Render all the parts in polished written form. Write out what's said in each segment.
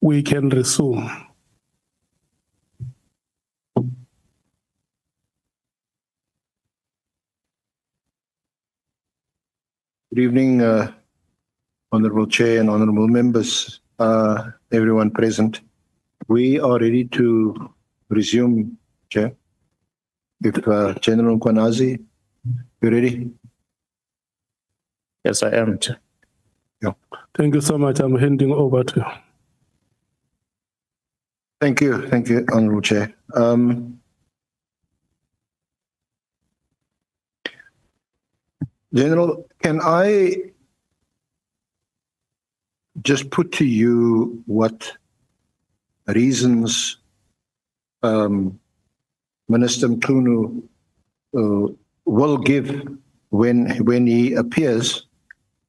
we can resume. Good evening, Honorable Chair and Honorable Members, everyone present. We are ready to resume, Chair. If General Mkhwanazi, you ready? Yes, I am, Chair. Yeah. Thank you so much. I'm handing over to you. Thank you, Honorable Chair. General, can I just put to you what reasons Minister Mkhunu will give when he appears?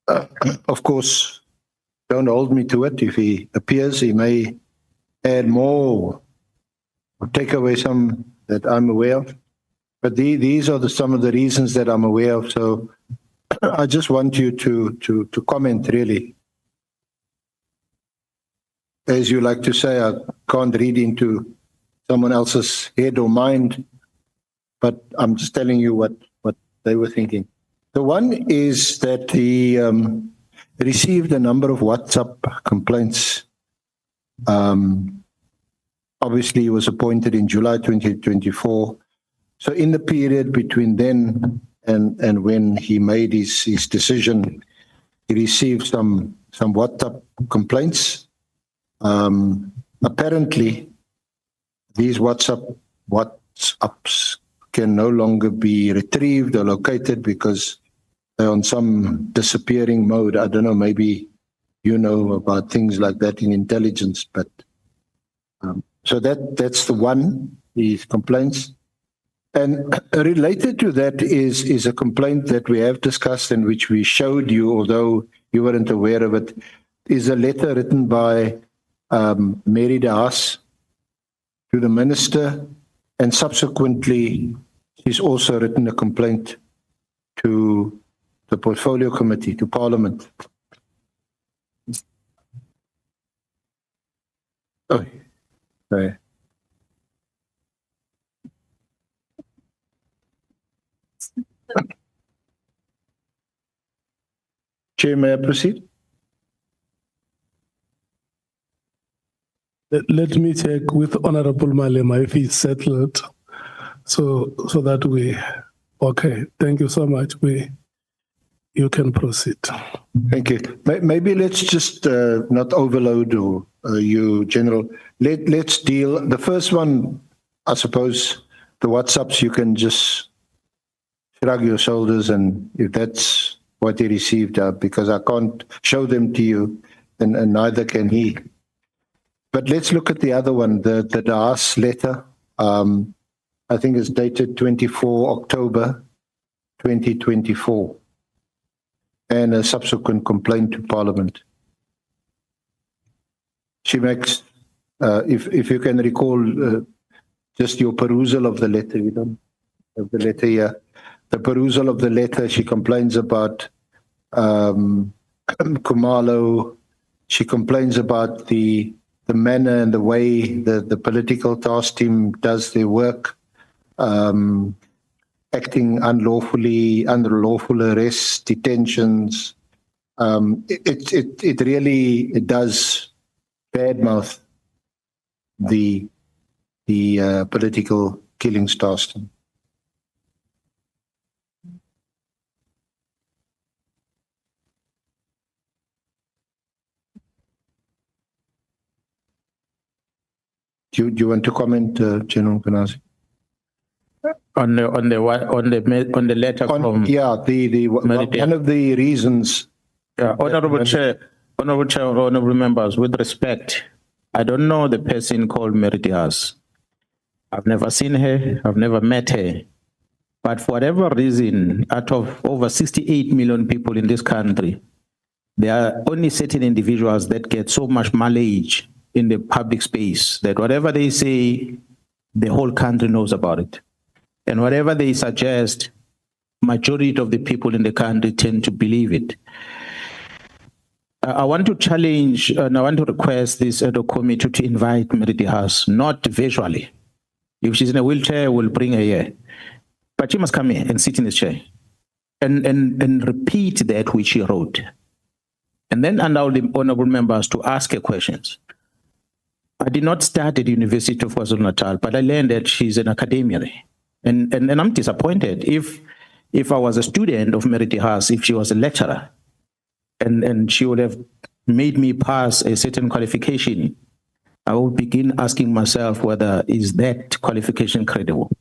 Of course, don't hold me to it. If he appears, he may add more or take away some that I'm aware of. But these are some of the reasons that I'm aware of. So I just want you to comment, really. As you like to say, I can't read into someone else's head or mind, but I'm just telling you what they were thinking. The one is that he received a number of WhatsApp complaints. Obviously, he was appointed in July 2024. So in the period between then and when he made his decision, he received some WhatsApp complaints. Apparently, these WhatsApps can no longer be retrieved or located because they're on some disappearing mode. I don't know, maybe you know about things like that in intelligence, but so that's the one, these complaints. And related to that is a complaint that we have discussed and which we showed you, although you weren't aware of it, is a letter written by Mary de Haas to the minister, and subsequently she's also written a complaint to the Portfolio Committee, to Parliament. Oh, sorry. Chair, may I proceed? Let me check with Honorable Malema if he's settled, so that we. Okay, thank you so much. You can proceed. Thank you. Maybe let's just not overload you, General. Let's deal. The first one, I suppose, the WhatsApps, you can just shrug your shoulders, and if that's what he received, because I can't show them to you, and neither can he. But let's look at the other one, the DAS letter. I think it's dated 24 October 2024, and a subsequent complaint to Parliament. She makes, if you can recall, just your perusal of the letter. You don't have the letter here. The perusal of the letter, she complains about Khumalo. She complains about the manner and the way the political task team does their work, acting unlawfully, under lawful arrests, detentions. It really does badmouth the political killings task team. Do you want to comment, General Mkhwanazi? On the letter from one of the reasons. Yeah, Honorable Chair, honorable members, with respect, I don't know the person called Mary de Haas. I've never seen her, I've never met her. But for whatever reason, out of over 68 million people in this country, there are only certain individuals that get so much mileage in the public space that whatever they say, the whole country knows about it. And whatever they suggest, majority of the people in the country tend to believe it. I want to challenge and I want to request this ad hoc committee to invite Meriti Haas, not visually. If she's in a wheelchair, we'll bring her here. But she must come here and sit in this chair and repeat that which she wrote. And then allow the honorable members to ask her questions. I did not start at the University of KwaZulu-Natal, but I learned that she's an academician. And I'm disappointed. If I was a student of Meriti Haas, if she was a lecturer, and she would have made me pass a certain qualification, I would begin asking myself whether is that qualification credible?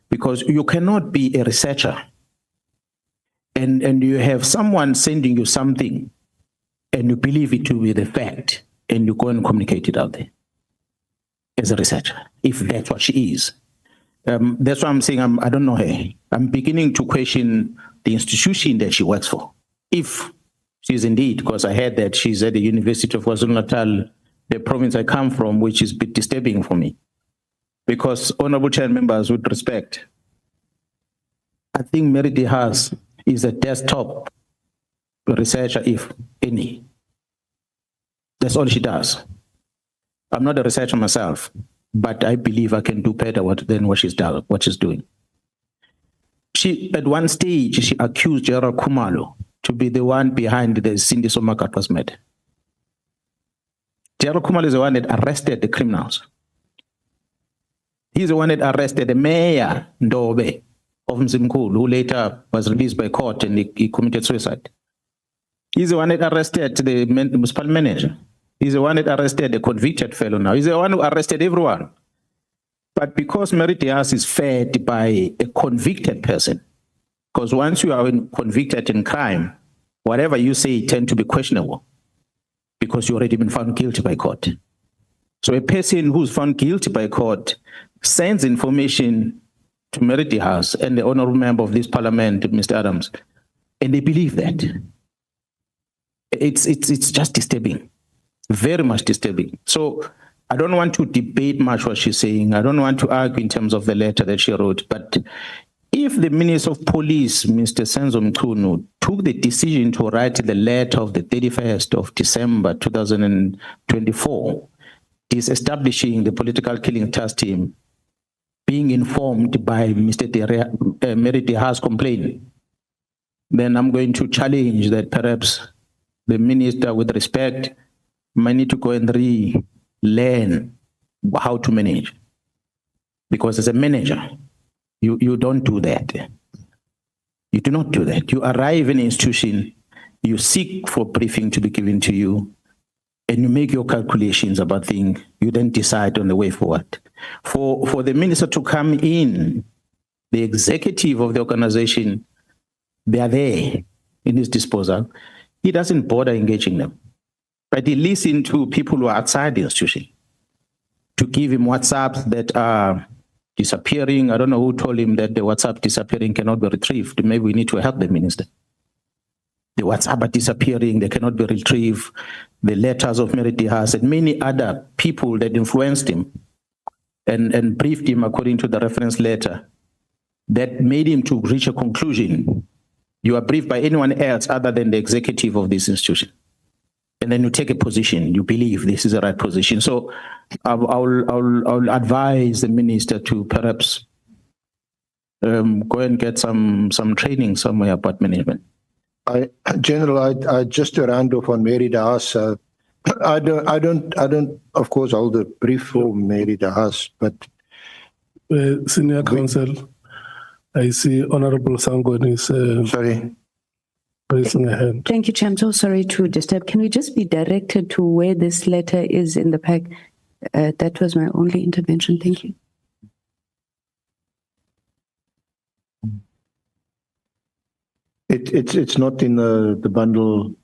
Because you cannot be a researcher and you have someone sending you something and you believe it to be the fact and you go and communicate it out there as a researcher, if that's what she is. That's why I'm saying I don't know her. I'm beginning to question the institution that she works for. If she's indeed, because I heard that she's at the University of KwaZulu-Natal, the province I come from, which is a bit disturbing for me. Because, honorable chair members, with respect, I think Meriti Haas is a desktop researcher, if any. That's all she does. I'm not a researcher myself, but I believe I can do better than what she's doing. She, at one stage, she accused Gerald Khumalo to be the one behind the Cindy Somakatwa's murder. Gerald Khumalo is the one that arrested the criminals. He's the one that arrested the mayor, Ndobe, of Mzimkhulu, who later was released by court and he committed suicide. He's the one that arrested the municipal manager. He's the one that arrested the convicted fellow now. He's the one who arrested everyone. But because Meriti Haas is fed by a convicted person, because once you are convicted in crime, whatever you say tend to be questionable because you've already been found guilty by court. So a person who's found guilty by court sends information to Meriti Haas and the honorable member of this parliament, Mr. Adams, and they believe that. It's just disturbing, very much disturbing. So I don't want to debate much what she's saying. I don't want to argue in terms of the letter that she wrote, but if the Minister of Police, Mr. Senzo Mchunu, took the decision to write the letter of the 31st of December 2024, disestablishing the political killing task team, being informed by Mr. Meriti Haas' complaint, then I'm going to challenge that perhaps the minister, with respect, might need to go and relearn how to manage. Because as a manager, you don't do that. You do not do that. You arrive in an institution, you seek for briefing to be given to you, and you make your calculations about things. You then decide on the way forward. For the minister to come in, the executive of the organization, they are there in his disposal. He doesn't bother engaging them, but he listens to people who are outside the institution to give him WhatsApps that are disappearing. I don't know who told him that the WhatsApp disappearing cannot be retrieved. Maybe we need to help the minister. The WhatsApp are disappearing, they cannot be retrieved. The letters of Meriti Haas and many other people that influenced him and briefed him according to the reference letter that made him to reach a conclusion. You are briefed by anyone else other than the executive of this institution. And then you take a position, you believe this is the right position. So I'll advise the minister to perhaps go and get some training somewhere about management. General, I just to round off on Meriti Haas. I don't, of course, hold a brief for Meriti Haas, but Senior Counsel, I see Honorable Sangon is sorry, raising a hand. Thank you, Chair. I'm so sorry to disturb. Can we just be directed to where this letter is in the pack? That was my only intervention. Thank you. It's not in the bundle.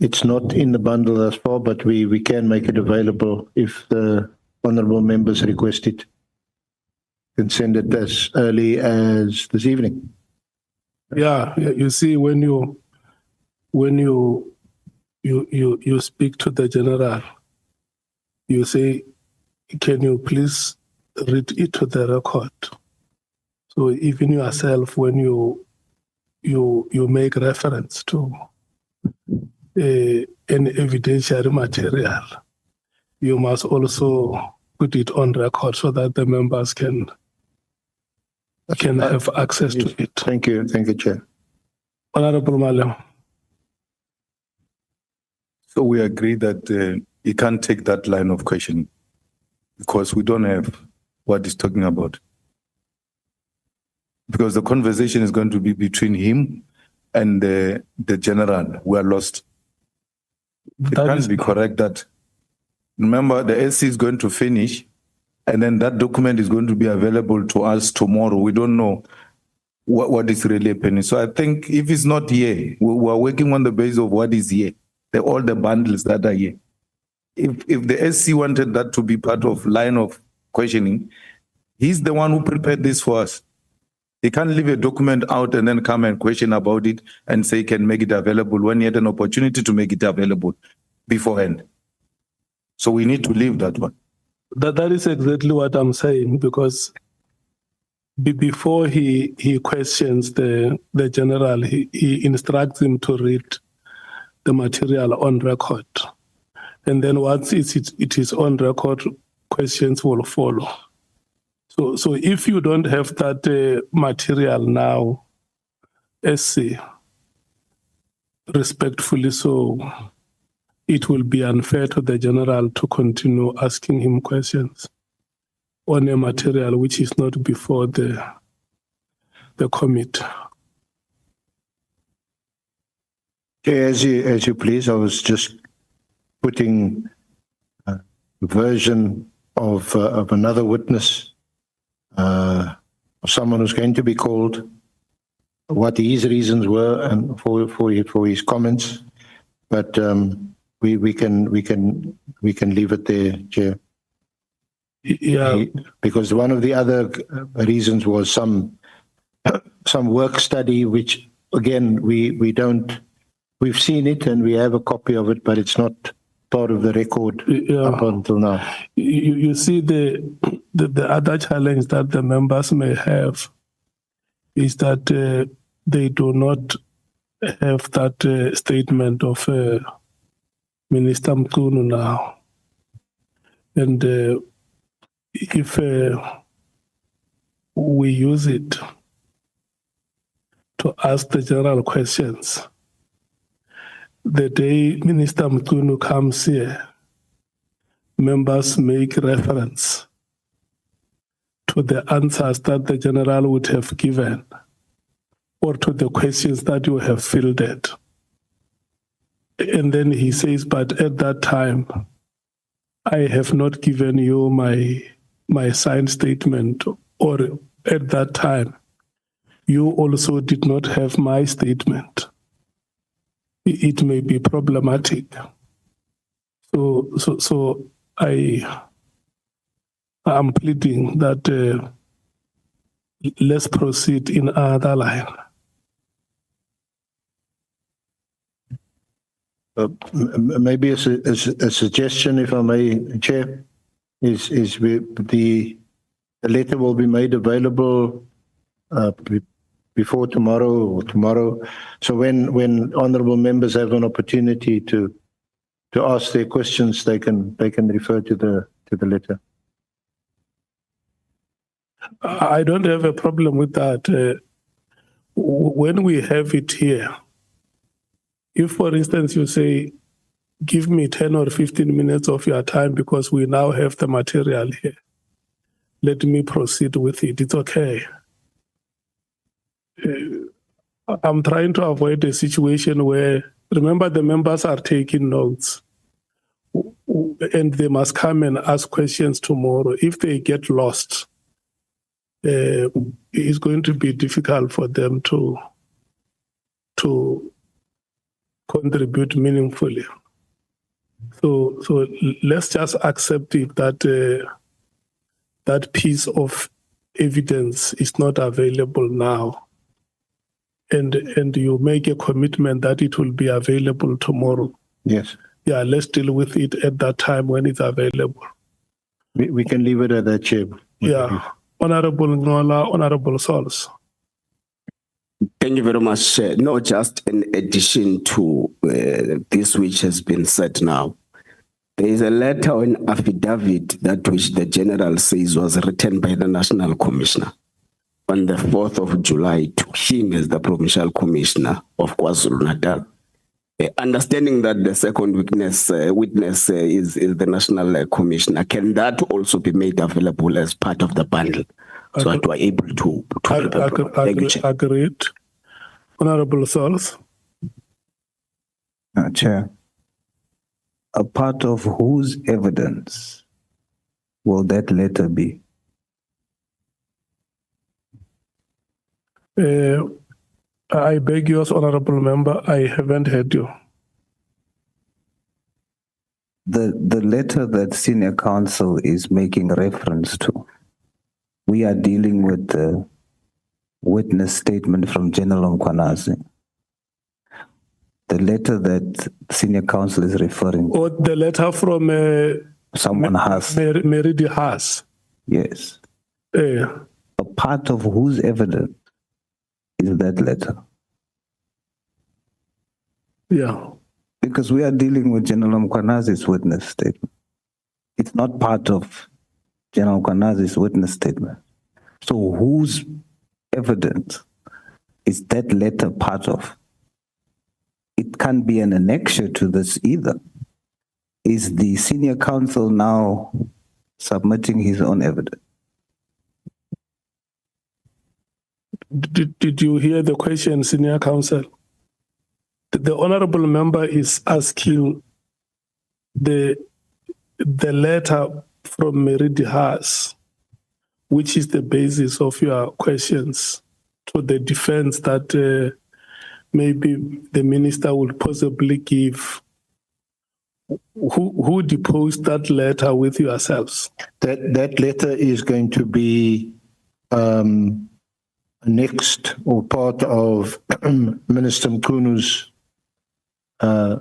It's not in the bundle thus far, but we can make it available if the honourable members request it. You can send it as early as this evening. Yeah, you see, when you speak to the general, you say, "Can you please read it to the record?" So even yourself, when you make reference to an evidentiary material, you must also put it on record so that the members can have access to it. Thank you, Chair. Honorable Malem. So we agree that you can't take that line of questioning because we don't have what he's talking about. Because the conversation is going to be between him and the general. We are lost. It can't be correct that, remember, the SC is going to finish and then that document is going to be available to us tomorrow. We don't know what is really happening. So I think if it's not here, we are working on the basis of what is here. All the bundles that are here. If the SC wanted that to be part of line of questioning, he's the one who prepared this for us. He can't leave a document out and then come and question about it and say he can make it available when he had an opportunity to make it available beforehand. So we need to leave that one. That is exactly what I'm saying, because before he questions the general, he instructs him to read the material on record. And then once it is on record, questions will follow. So if you don't have that material now, SC, respectfully so, it will be unfair to the general to continue asking him questions on a material which is not before the committee. As you please, I was just putting a version of another witness, of someone who's going to be called, what his reasons were and for his comments, but we can leave it there, Chair. Yeah, Because one of the other reasons was some work study, which again we don't. We've seen it and we have a copy of it, but it's not part of the record up until now. You see, the other challenge that the members may have is that they do not have that statement of Minister Mkhwanazi now. And if we use it to ask the general questions, the day Minister Mkhwanazi comes here, members make reference to the answers that the general would have given or to the questions that you have fielded. And then he says, but at that time, I have not given you my signed statement, or at that time, you also did not have my statement. It may be problematic. So I am pleading that let's proceed in another line. Maybe a suggestion, if I may, Chair, is the letter will be made available before tomorrow or tomorrow. So when honourable members have an opportunity to ask their questions, they can refer to the letter. I don't have a problem with that. When we have it here, if, for instance, you say, give me 10 or 15 minutes of your time because we now have the material here, let me proceed with it. It's okay. I'm trying to avoid a situation where, remember, the members are taking notes and they must come and ask questions tomorrow. If they get lost, it's going to be difficult for them to contribute meaningfully. So let's just accept it that that piece of evidence is not available now, and you make a commitment that it will be available tomorrow. Yes. Yeah, let's deal with it at that time when it's available. We can leave it at that, Chair. Yeah. Honorable Ngola, Honorable Sols. Thank you very much. No, just in addition to this which has been said now, there is a letter or an affidavit that which the general says was written by the National Commissioner on the 4th of July to him as the Provincial Commissioner of KwaZulu-Natal. Understanding that the second witness is the National Commissioner, can that also be made available as part of the bundle so that we're able to Thank you, Chair. Agreed. Honorable Sols. Chair, a part of whose evidence will that letter be? I beg yours, Honorable Member, I haven't heard you. The letter that Senior Counsel is making reference to, we are dealing with the witness statement from General Mkhwanazi. The letter that Senior Counsel is referring to. Or the letter from Someone has. Meridi Haas. Yes. A part of whose evidence is that letter? Yeah. Because we are dealing with General Mkhwanazi's witness statement. It's not part of General Mkhwanazi's witness statement. So whose evidence is that letter part of? It can't be an annexure to this either. Is the Senior Counsel now submitting his own evidence? Did you hear the question, Senior Counsel? The Honorable Member is asking the letter from Meridi Haas, which is the basis of your questions, to the defense that maybe the minister will possibly give. Who deposed that letter with yourselves? That letter is going to be next or part of Minister Mkhunu's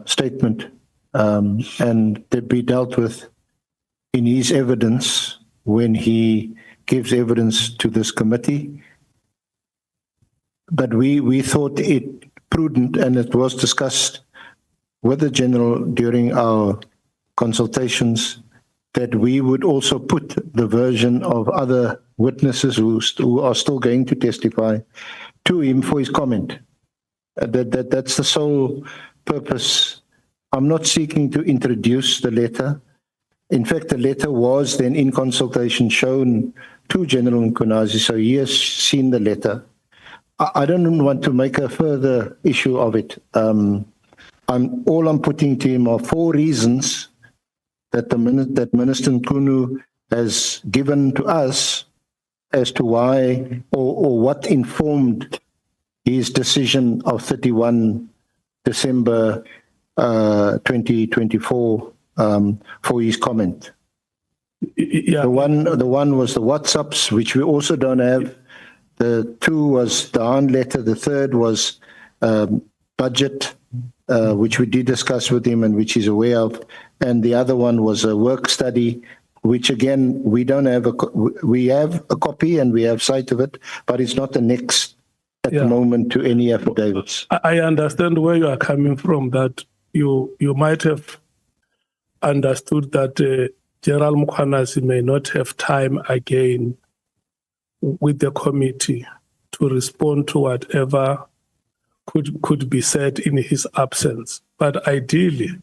statement, and to be dealt with in his evidence when he gives evidence to this committee. But we thought it prudent, and it was discussed with the General during our consultations, that we would also put the version of other witnesses who are still going to testify to him for his comment. That's the sole purpose. I'm not seeking to introduce the letter. In fact, the letter was then in consultation shown to General Mkhwanazi, so he has seen the letter. I don't want to make a further issue of it. All I'm putting to him are 4 reasons that Minister Mkhunu has given to us as to why or what informed his decision of 31 December 2024 for his comment. Yeah. The one was the WhatsApps, which we also don't have. The 2 was the Hahn letter. The 3rd was budget, which we did discuss with him and which he's aware of. And the other one was a work study, which again, we don't have we have a copy and we have sight of it, but it's not annexed at the moment to any affidavits. I understand where you are coming from, that you might have understood that General Mkhwanazi may not have time again with the committee to respond to whatever could be said in his absence. But ideally,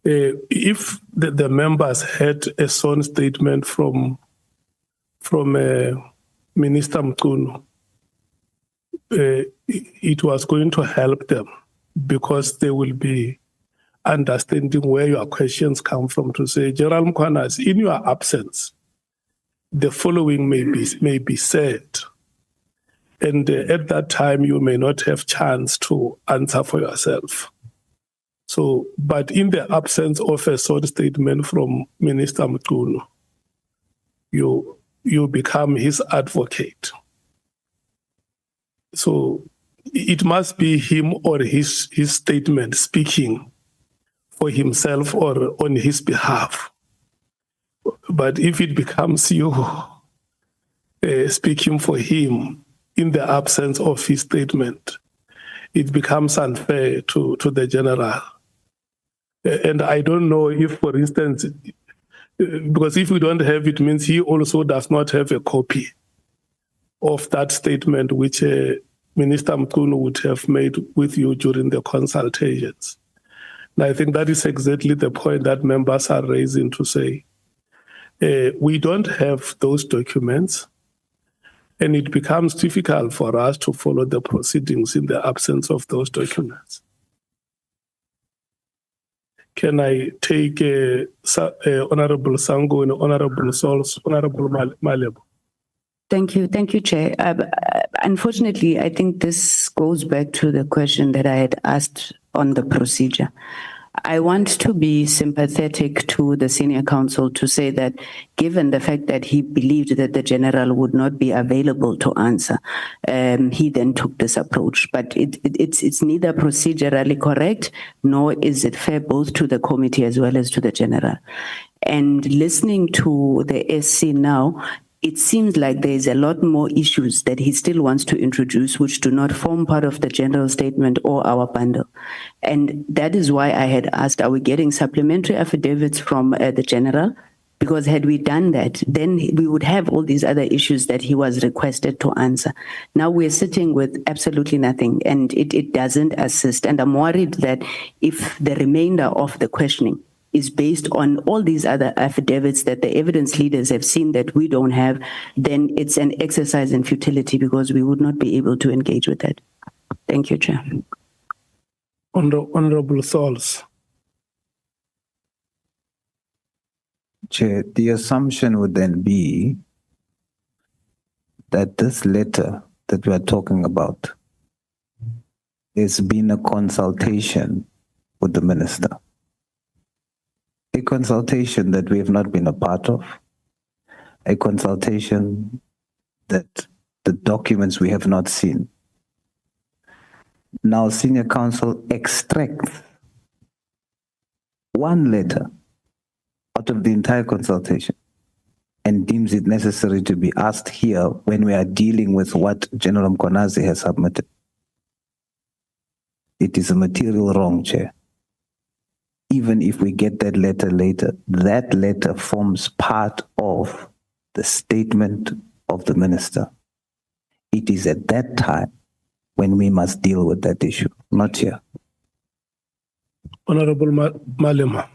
if the members had a sworn statement from Minister Mkhunu, it was going to help them, because they will be understanding where your questions come from, to say, General Mkhwanazi, in your absence, the following may be said. And at that time, you may not have chance to answer for yourself. So, but in the absence of a sort statement from Minister Mkhunu, you become his advocate. So it must be him or his statement speaking for himself or on his behalf. But if it becomes you, speaking for him in the absence of his statement, it becomes unfair to the general. And I don't know if, for instance, because if we don't have it, means he also does not have a copy of that statement which Minister Mkhwanazi would have made with you during the consultations. And I think that is exactly the point that members are raising to say, we don't have those documents, and it becomes difficult for us to follow the proceedings in the absence of those documents. Can I take Honorable Sango and Honorable Sols, Honorable Malebo? Thank you, Chair. Unfortunately, I think this goes back to the question that I had asked on the procedure. I want to be sympathetic to the senior counsel to say that given the fact that he believed that the general would not be available to answer, he then took this approach. But it's neither procedurally correct, nor is it fair both to the committee as well as to the general. And listening to the SC now, it seems like there is a lot more issues that he still wants to introduce which do not form part of the general statement or our bundle. And that is why I had asked, are we getting supplementary affidavits from the general? Because had we done that, then we would have all these other issues that he was requested to answer. Now we're sitting with absolutely nothing, and it doesn't assist. And I'm worried that if the remainder of the questioning is based on all these other affidavits that the evidence leaders have seen that we don't have, then it's an exercise in futility because we would not be able to engage with that. Thank you, Chair. Honorable Sols. Chair, the assumption would then be that this letter that we are talking about has been a consultation with the minister. A consultation that we have not been a part of, a consultation that the documents we have not seen. Now, senior counsel extracts one letter out of the entire consultation and deems it necessary to be asked here when we are dealing with what General Mkhwanazi has submitted. It is a material wrong, Chair. Even if we get that letter later, that letter forms part of the statement of the minister. It is at that time when we must deal with that issue, not here. Honorable Malema.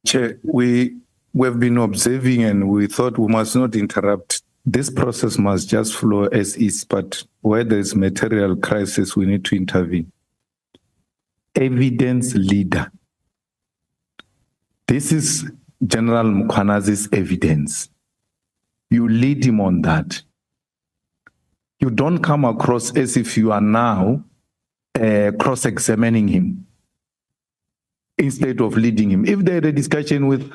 Chair, we have been observing and we thought we must not interrupt. This process must just flow as is, but where there is material crisis, we need to intervene. Evidence leader. This is General Mkhwanazi's evidence. You lead him on that. You don't come across as if you are now cross-examining him instead of leading him. If they had a discussion with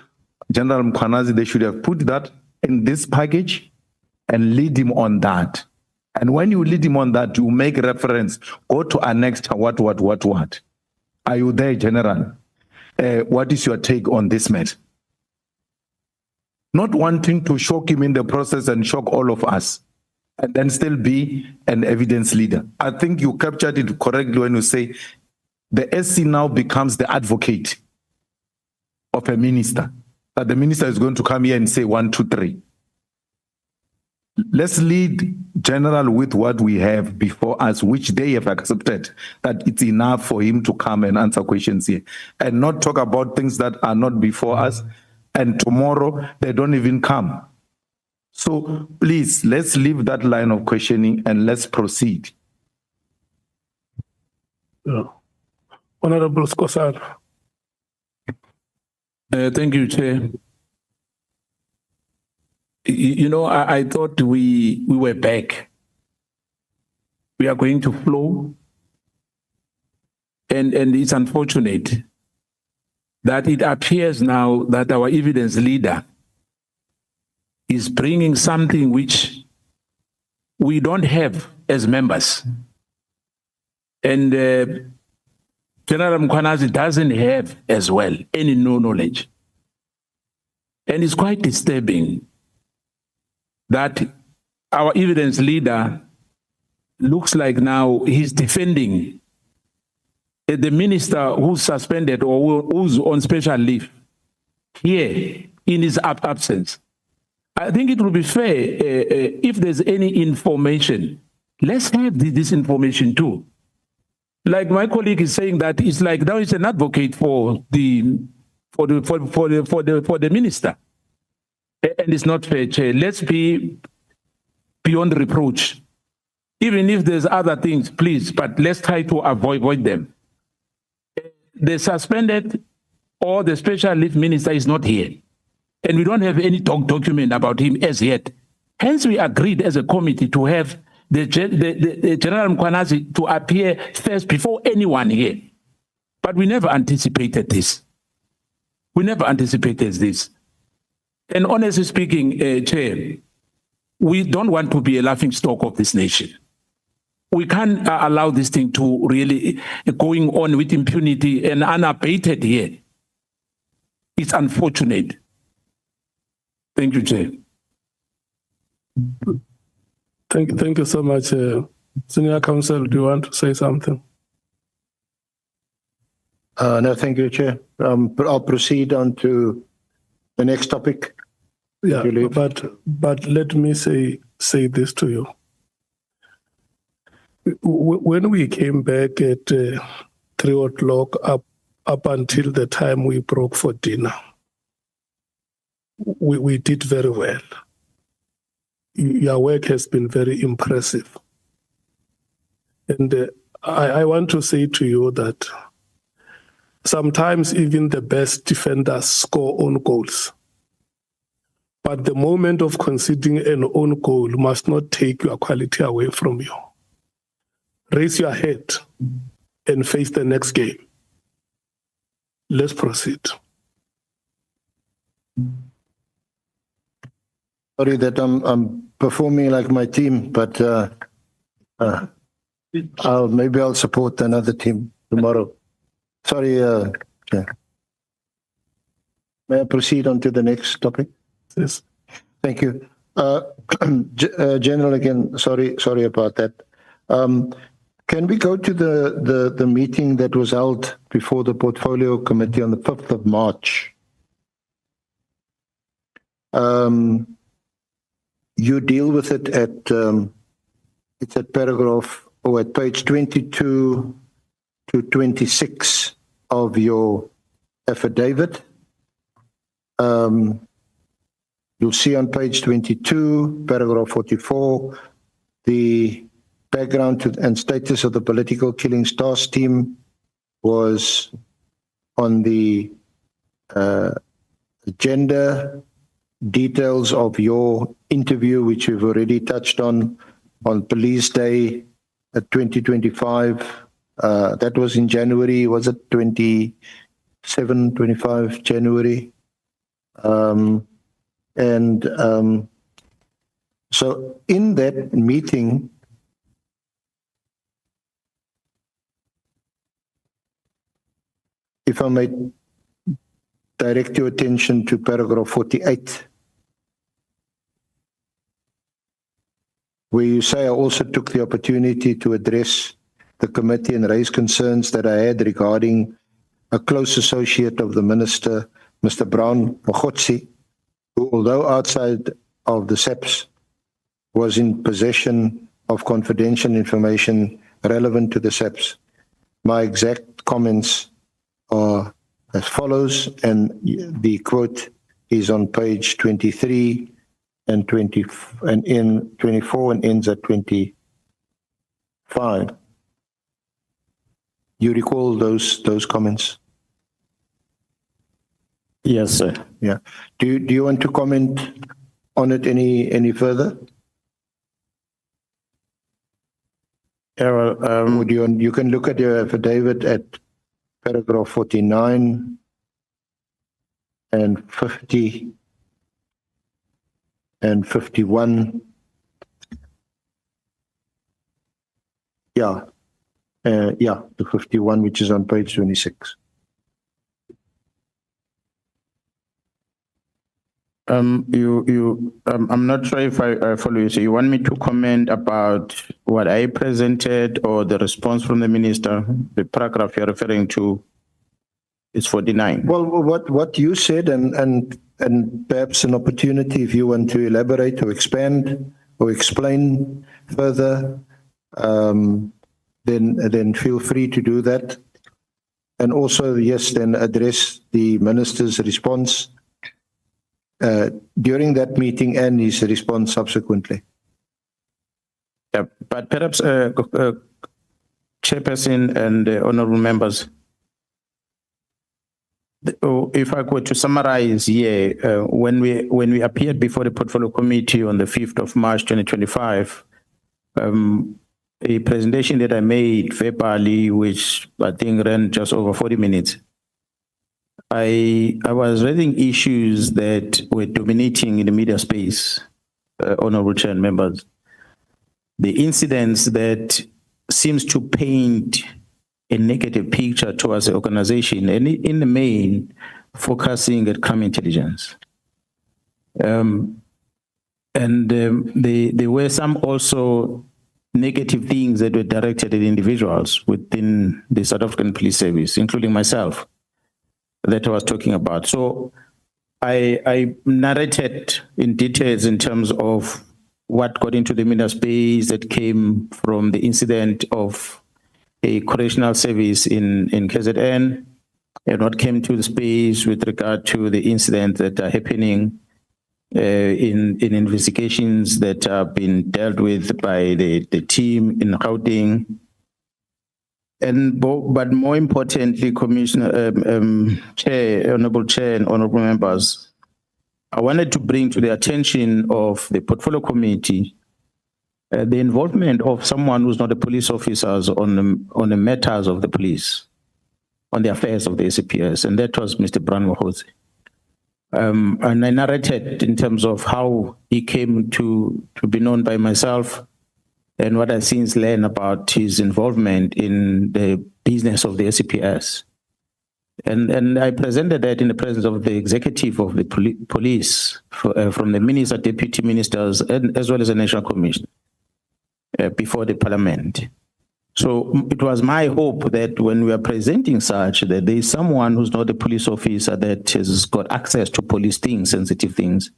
General Mkhwanazi, they should have put that in this package and lead him on that. And when you lead him on that, you make reference, go to annex what. Are you there, General? What is your take on this matter? Not wanting to shock him in the process and shock all of us, and then still be an evidence leader. I think you captured it correctly when you say the SC now becomes the advocate of a minister, that the minister is going to come here and say 1, 2, 3. Let's lead General with what we have before us, which they have accepted, that it's enough for him to come and answer questions here, and not talk about things that are not before us, and tomorrow they don't even come. So please, let's leave that line of questioning and let's proceed. Honorable Skosar. Thank you, Chair. You know, I thought we were back. We are going to flow. And it's unfortunate that it appears now that our evidence leader is bringing something which we don't have as members. And General Mkhwanazi doesn't have as well any knowledge. And it's quite disturbing that our evidence leader looks like now he's defending the minister who's suspended or who's on special leave here in his absence. I think it would be fair if there's any information, let's have this information too. Like my colleague is saying that it's like now he's an advocate for the minister, and it's not fair, Chair. Let's be beyond reproach. Even if there's other things, please, but let's try to avoid them. The suspended or the special leave minister is not here, and we don't have any document about him as yet. Hence, we agreed as a committee to have the General Mkhwanazi to appear first before anyone here. But we never anticipated this. We never anticipated this. And honestly speaking, Chair, we don't want to be a laughingstock of this nation. We can't allow this thing to really going on with impunity and unabated here. It's unfortunate. Thank you, Chair. Thank you so much. Senior Counsel, do you want to say something? No, thank you, Chair. I'll proceed on to the next topic. Yeah, but let me say this to you. When we came back at 3 o'clock up until the time we broke for dinner, we did very well. Your work has been very impressive. And I want to say to you that sometimes even the best defenders score own goals. But the moment of conceding an own goal must not take your quality away from you. Raise your head and face the next game. Let's proceed. Sorry that I'm performing like my team, but maybe I'll support another team tomorrow. Sorry, Chair. May I proceed on to the next topic? Yes. Thank you. General, again, sorry about that. Can we go to the meeting that was held before the Portfolio Committee on the 5th of March? You deal with it at it's at paragraph or at page 22 to 26 of your affidavit. You'll see on page 22, paragraph 44, the background and status of the political killings task team was on the agenda. Details of your interview, which we've already touched on Police Day 2025. That was in January, was it 25 January? So in that meeting, if I may direct your attention to paragraph 48, where you say, I also took the opportunity to address the committee and raise concerns that I had regarding a close associate of the minister, Mr. Brown Mkhwanazi, who, although outside of the SEPS, was in possession of confidential information relevant to the SEPS. My exact comments are as follows, and the quote is on page 23 and 20 and in 24 and ends at 25. You recall those comments? Yes, sir. Yeah. Do you want to comment on it any further? Errol, You can look at your affidavit at paragraph 49 and 50 and 51. Yeah, the 51, which is on page 26. I'm not sure if I follow you. So you want me to comment about what I presented or the response from the minister? The paragraph you're referring to is 49. Well, what you said and perhaps an opportunity if you want to elaborate or expand or explain further, then feel free to do that. And also, yes, then address the minister's response during that meeting and his response subsequently. Yeah, but perhaps, Chairperson and honorable members, if I were to summarize here, when we appeared before the Portfolio Committee on the 5th of March 2025, a presentation that I made verbally, which I think ran just over 40 minutes, I was raising issues that were dominating in the media space, honorable chair and members. The incidents that seems to paint a negative picture towards the organization, and in the main, focusing at crime intelligence. There were some also negative things that were directed at individuals within the South African Police Service, including myself, that I was talking about. So I narrated in details in terms of what got into the media space that came from the incident of a correctional service in KZN, and what came to the space with regard to the incidents that are happening in investigations that have been dealt with by the team in Gauteng. But more importantly, Commissioner, Chair, Honorable Chair and Honorable Members, I wanted to bring to the attention of the Portfolio Committee the involvement of someone who's not a police officer on the matters of the police, on the affairs of the SAPS, and that was Mr. Mkhwanazi. And I narrated in terms of how he came to be known by myself and what I since learned about his involvement in the business of the SAPS. And I presented that in the presence of the executive of the police, from the minister, deputy ministers, and as well as the National Commission before the parliament. So it was my hope that when we are presenting such, that there is someone who's not a police officer that has got access to police things, sensitive things,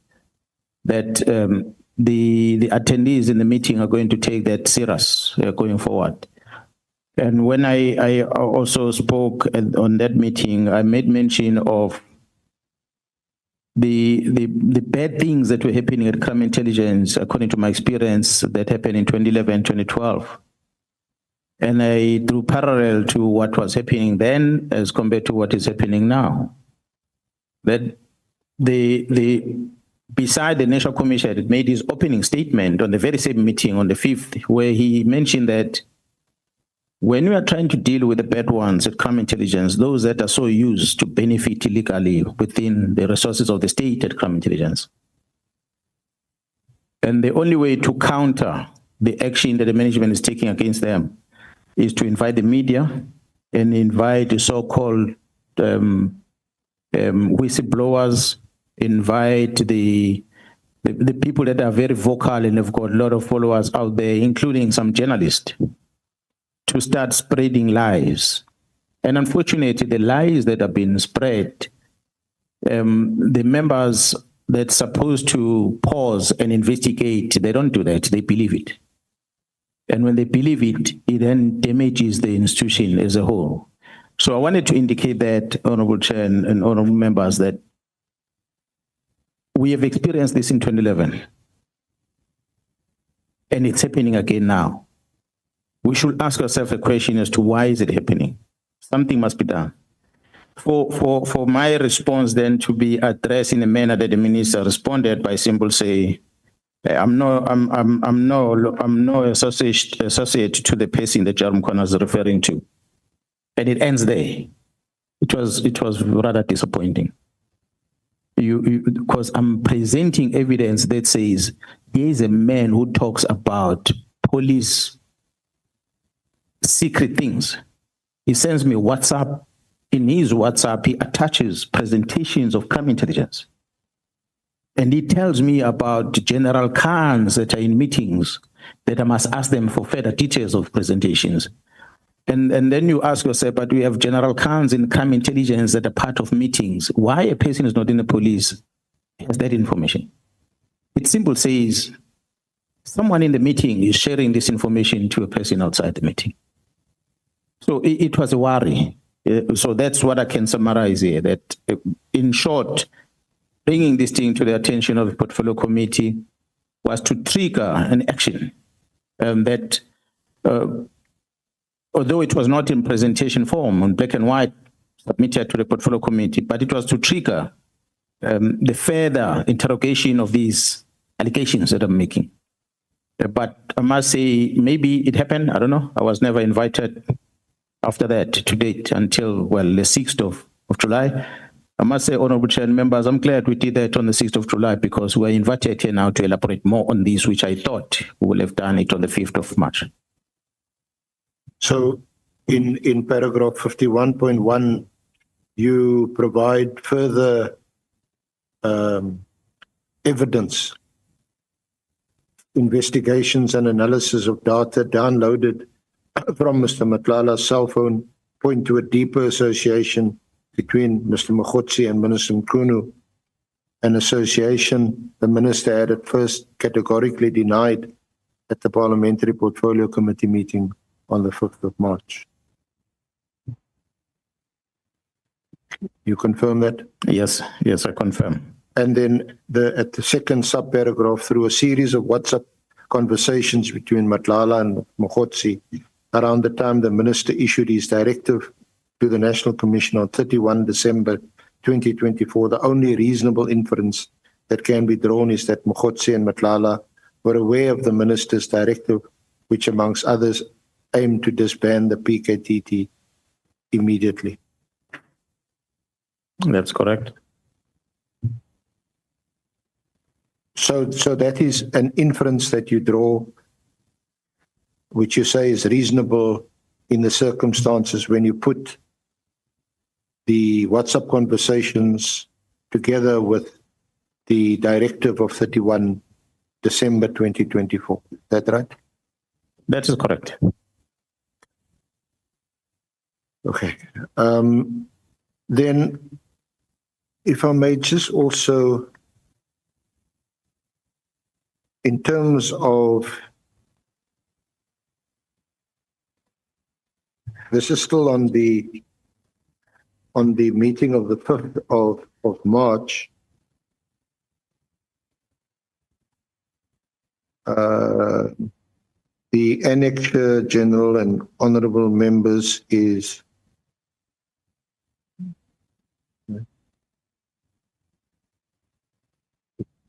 that the attendees in the meeting are going to take that serious going forward. And when I also spoke on that meeting, I made mention of the bad things that were happening at crime intelligence, according to my experience, that happened in 2011, 2012. And I drew parallel to what was happening then as compared to what is happening now. That beside the National Commission had made his opening statement on the very same meeting on the 5th, where he mentioned that when we are trying to deal with the bad ones at crime intelligence, those that are so used to benefit illegally within the resources of the state at crime intelligence, and the only way to counter the action that the management is taking against them is to invite the media and invite the so-called whistleblowers, invite the people that are very vocal and have got a lot of followers out there, including some journalists, to start spreading lies. And unfortunately, the lies that have been spread, the members that's supposed to pause and investigate, they don't do that, they believe it. And when they believe it, it then damages the institution as a whole. So I wanted to indicate that, Honorable Chair and Honorable Members, that we have experienced this in 2011. And it's happening again now. We should ask ourselves a question as to why is it happening? Something must be done. For my response then to be addressed in a manner that the minister responded by simply say, I'm no associate to the person that Mkhwanazi is referring to, and it ends there. It was rather disappointing. Because I'm presenting evidence that says there is a man who talks about police secret things. He sends me WhatsApp. In his WhatsApp, he attaches presentations of crime intelligence. And he tells me about general Khans that are in meetings, that I must ask them for further details of presentations. And then you ask yourself, but we have general Khans in crime intelligence that are part of meetings. Why a person is not in the police has that information? It simply says someone in the meeting is sharing this information to a person outside the meeting. So it was a worry. So that's what I can summarize here, that in short, bringing this thing to the attention of the portfolio committee was to trigger an action that, although it was not in presentation form, on black and white, submitted to the portfolio committee, but it was to trigger the further interrogation of these allegations that I'm making. But I must say, maybe it happened, I don't know. I was never invited after that to date until, well, the 6th of July. I must say, Honorable Chair and members, I'm glad we did that on the 6th of July because we're invited here now to elaborate more on this, which I thought we would have done it on the 5th of March. So in paragraph 51.1, you provide further evidence, investigations and analysis of data downloaded from Mr. Matlala's cell phone point to a deeper association between Mr. Mkhwanazi and Minister Mkhwanazi, an association the minister had at first categorically denied at the Parliamentary Portfolio Committee meeting on the 5th of March. You confirm that? Yes, I confirm. And then at the second subparagraph, through a series of WhatsApp conversations between Matlala and Mkhwanazi around the time the minister issued his directive to the National Commission on 31 December 2024, the only reasonable inference that can be drawn is that Mkhwanazi and Matlala were aware of the minister's directive, which amongst others aimed to disband the PKTT immediately. That's correct. So that is an inference that you draw, which you say is reasonable in the circumstances when you put the WhatsApp conversations together with the directive of 31 December 2024. Is that right? That is correct. Okay. Then, if I may just also, in terms of, this is still on the meeting of the 5th of March. The Annexure General and Honourable Members is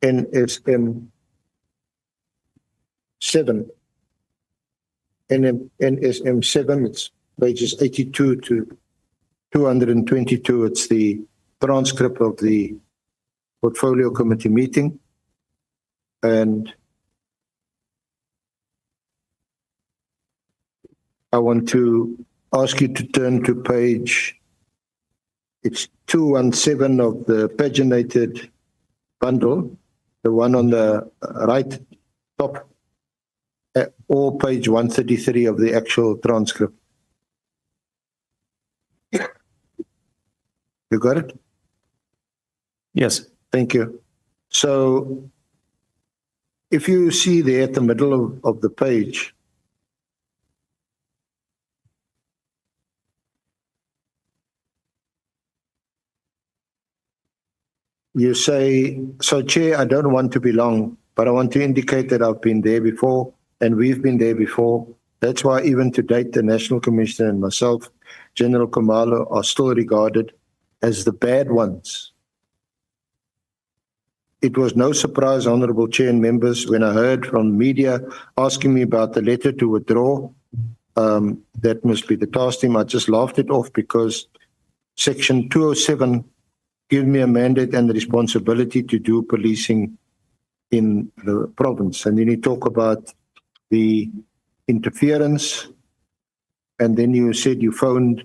NSM 7. NSM 7, it's pages 82 to 222. It's the transcript of the Portfolio Committee meeting. And I want to ask you to turn to page, it's 217 of the paginated bundle, the one on the right top, or page 133 of the actual transcript. You got it? Yes. Thank you. So if you see there at the middle of the page, you say, so Chair, I don't want to be long, but I want to indicate that I've been there before and we've been there before. That's why even to date, the National Commissioner and myself, General Khumalo, are still regarded as the bad ones. It was no surprise, Honourable Chair and members, when I heard from media asking me about the letter to withdraw. That must be the task team. I just laughed it off because Section 207 gives me a mandate and the responsibility to do policing in the province. And then you talk about the interference, and then you said you phoned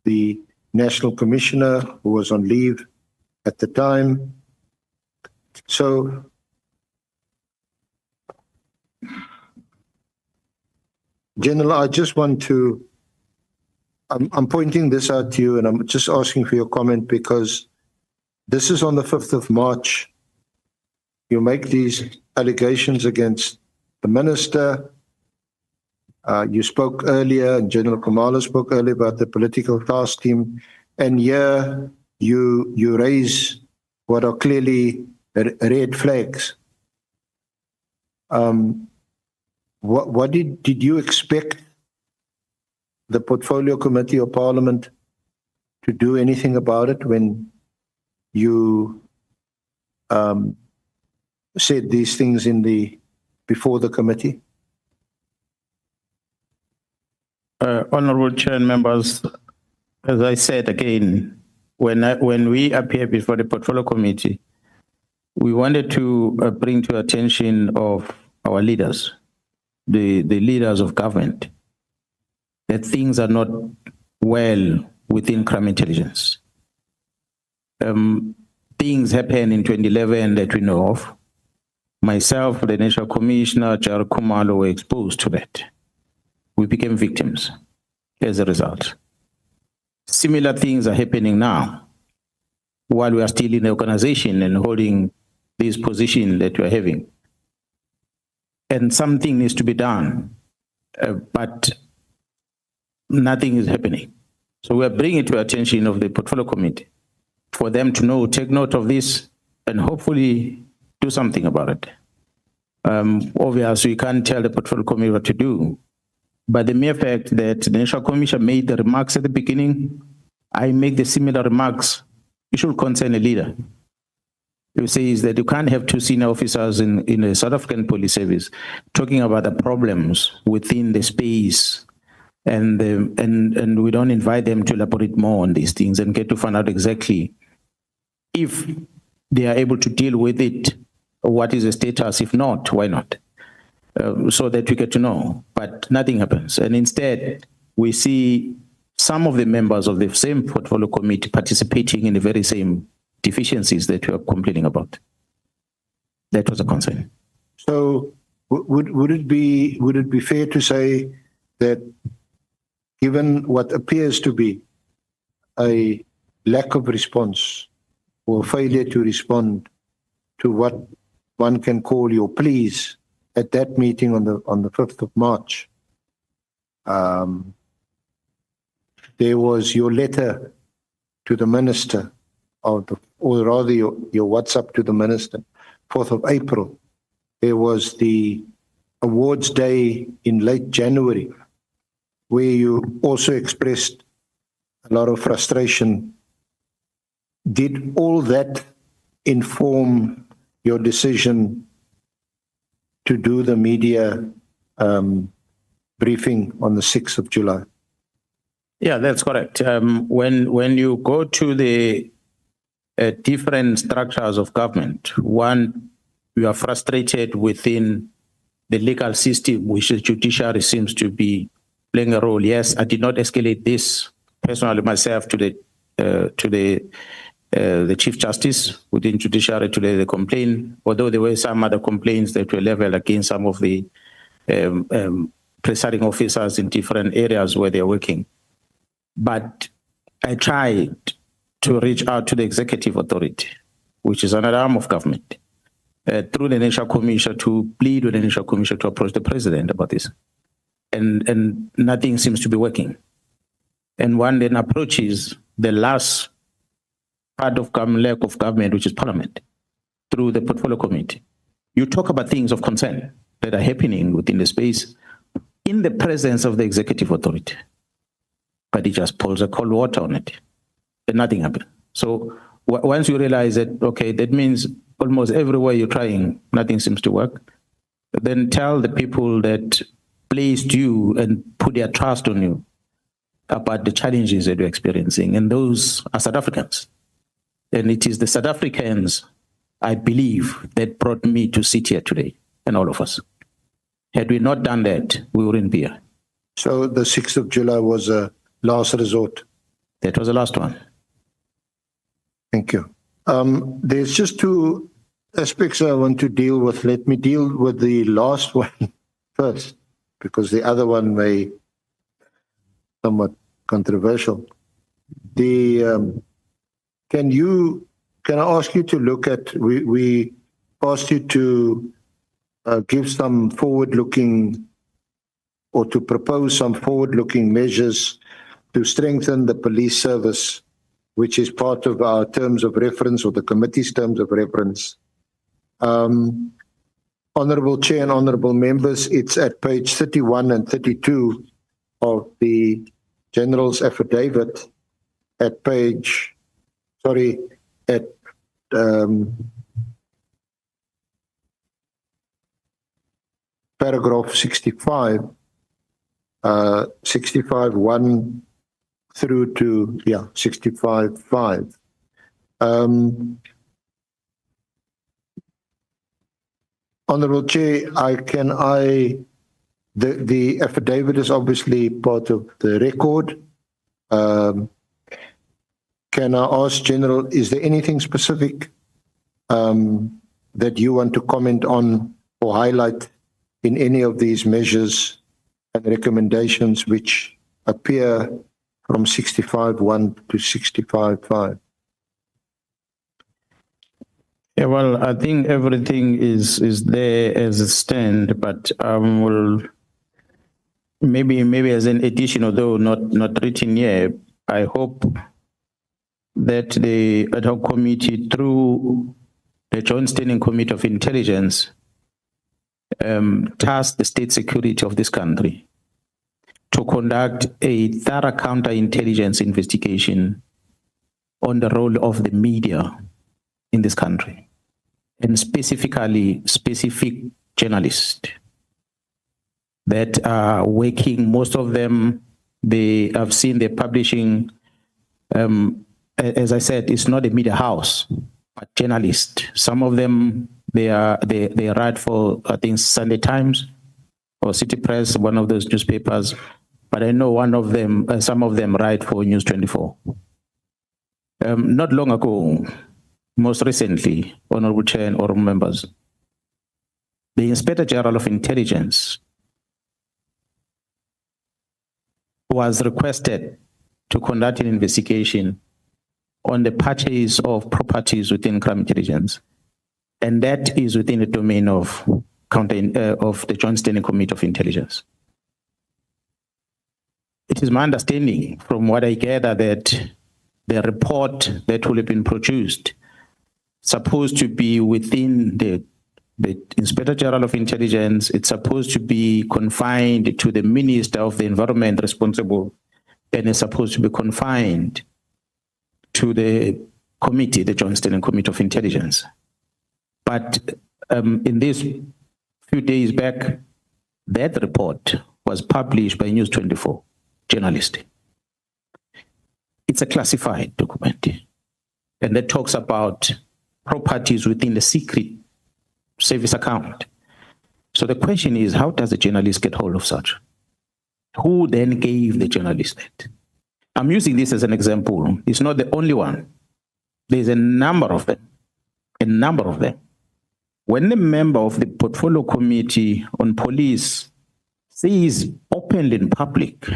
the National Commissioner who was on leave at the time. So General, I just want to, I'm pointing this out to you and I'm just asking for your comment because this is on the 5th of March. You make these allegations against the minister. You spoke earlier, and General Khumalo spoke earlier about the political task team. And here you raise what are clearly red flags. What did you expect the Portfolio Committee or Parliament to do anything about it when you said these things before the committee? Honorable Chair and members, as I said again, when we appear before the Portfolio Committee, we wanted to bring to attention of our leaders, the leaders of government, that things are not well within crime intelligence. Things happened in 2011 that we know of. Myself, the National Commissioner, General Khumalo, were exposed to that. We became victims as a result. Similar things are happening now while we are still in the organization and holding this position that we are having. And something needs to be done, but nothing is happening. So we are bringing it to attention of the Portfolio Committee for them to know, take note of this, and hopefully do something about it. Obviously, we can't tell the Portfolio Committee what to do, but the mere fact that the National Commission made the remarks at the beginning, I make the similar remarks, it should concern a leader. It says that you can't have two senior officers in the South African Police Service talking about the problems within the space, and we don't invite them to elaborate more on these things and get to find out exactly if they are able to deal with it, what is the status, if not, why not? So that we get to know, but nothing happens. And instead, we see some of the members of the same Portfolio Committee participating in the very same deficiencies that we are complaining about. That was a concern. So would it be fair to say that given what appears to be a lack of response or failure to respond to what one can call your pleas at that meeting on the 5th of March, there was your letter to the minister, or rather your WhatsApp to the minister, 4th of April. There was the awards day in late January, where you also expressed a lot of frustration. Did all that inform your decision to do the media briefing on the 6th of July? Yeah, that's correct. When you go to the different structures of government, one, you are frustrated within the legal system, which the judiciary seems to be playing a role. Yes, I did not escalate this personally myself to the Chief Justice within judiciary to the complaint, although there were some other complaints that were leveled against some of the presiding officers in different areas where they're working. But I tried to reach out to the executive authority, which is another arm of government, through the National Commission, to plead with the National Commission to approach the president about this. And nothing seems to be working. And one then approaches the last part of lack of government, which is Parliament, through the Portfolio Committee. You talk about things of concern that are happening within the space in the presence of the executive authority. But it just pulls a cold water on it, and nothing happened. So once you realize that, okay, that means almost everywhere you're trying, nothing seems to work, then tell the people that placed you and put their trust on you about the challenges that you're experiencing. And those are South Africans. And it is the South Africans, I believe, that brought me to sit here today, and all of us. Had we not done that, we wouldn't be here. So the 6th of July was a last resort? That was the last one. Thank you. There's just two aspects I want to deal with. Let me deal with the last one first, because the other one may somewhat controversial. The can I ask you to look at, we asked you to give some forward-looking, or to propose some forward-looking measures to strengthen the police service, which is part of our terms of reference, or the committee's terms of reference. Honourable Chair and honourable members, it's at page 31 and 32 of the General's affidavit, at paragraph 65, 65.1 through to 65.5. Honourable Chair, the affidavit is obviously part of the record. Can I ask, General, is there anything specific that you want to comment on or highlight in any of these measures and recommendations which appear from 65.1 to 65.5? Yeah, well, I think everything is there as it stands, but will maybe as an addition, although not written here, I hope that the ad hoc committee, through the Joint Standing Committee of Intelligence, task the state security of this country to conduct a thorough counterintelligence investigation on the role of the media in this country, and specifically specific journalists that are working. Most of them, I've seen they're publishing, as I said, it's not a media house, but journalists. Some of them, they write for, I think, Sunday Times or City Press, one of those newspapers. But I know some of them write for News 24. Not long ago, most recently, Honorable Chair and honorable members, the Inspector General of Intelligence was requested to conduct an investigation on the purchase of properties within crime intelligence, and that is within the domain of the Joint Standing Committee of Intelligence. It is my understanding, from what I gather, that the report that will have been produced supposed to be within the Inspector General of Intelligence. It's supposed to be confined to the Minister of the Environment responsible, and it's supposed to be confined to the committee, the Joint Standing Committee of Intelligence. But in this few days back, that report was published by News 24 journalist. It's a classified document, and that talks about properties within the secret service account. So the question is, how does the journalist get hold of such? Who then gave the journalist that? I'm using this as an example. It's not the only one. There's a number of them. When the member of the Portfolio Committee on Police says openly in public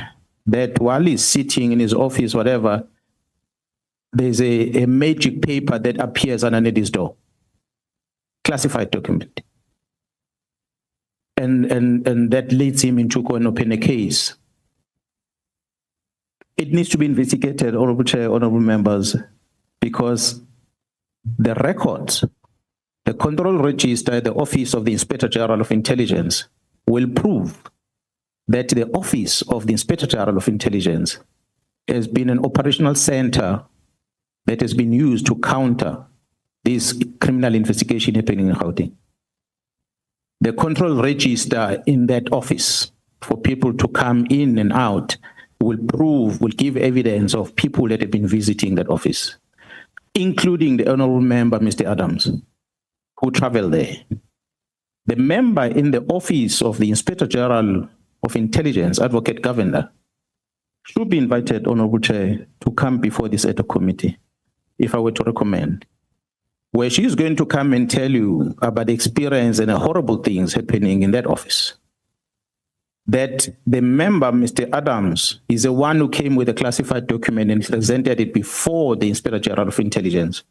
that while he's sitting in his office, whatever, there's a magic paper that appears underneath his door. Classified document. And that leads him into go and open a case. It needs to be investigated, Honorable Chair, honorable members, because the records, the control register, the Office of the Inspector General of Intelligence will prove that the Office of the Inspector General of Intelligence has been an operational center that has been used to counter this criminal investigation happening in Gauteng. The control register in that office for people to come in and out will give evidence of people that have been visiting that office, including the honorable member, Mr. Adams, who traveled there. The member in the Office of the Inspector General of Intelligence, Advocate Governor, should be invited, Honorable Chair, to come before this ad hoc committee, if I were to recommend. where she's going to come and tell you about the experience and the horrible things happening in that office. That the member, Mr. Adams, is the one who came with a classified document and presented it before the Inspector General of Intelligence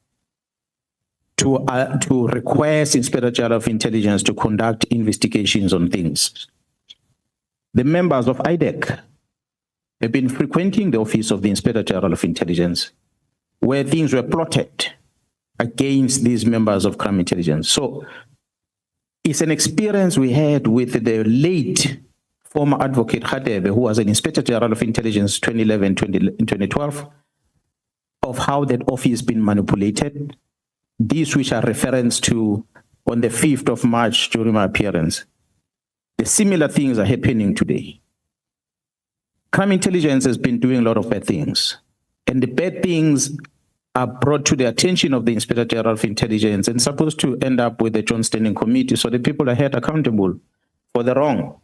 to request Inspector General of Intelligence to conduct investigations on things. The members of IDEC have been frequenting the office of the Inspector General of Intelligence, where things were plotted against these members of crime intelligence. So it's an experience we had with the late former advocate Khadebe, who was an Inspector General of Intelligence 2011-2012, of how that office been manipulated. These which are referenced to on the 5th of March during my appearance. The similar things are happening today. Crime intelligence has been doing a lot of bad things, and the bad things are brought to the attention of the Inspector General of Intelligence and supposed to end up with the Joint Standing Committee so the people are held accountable for the wrong.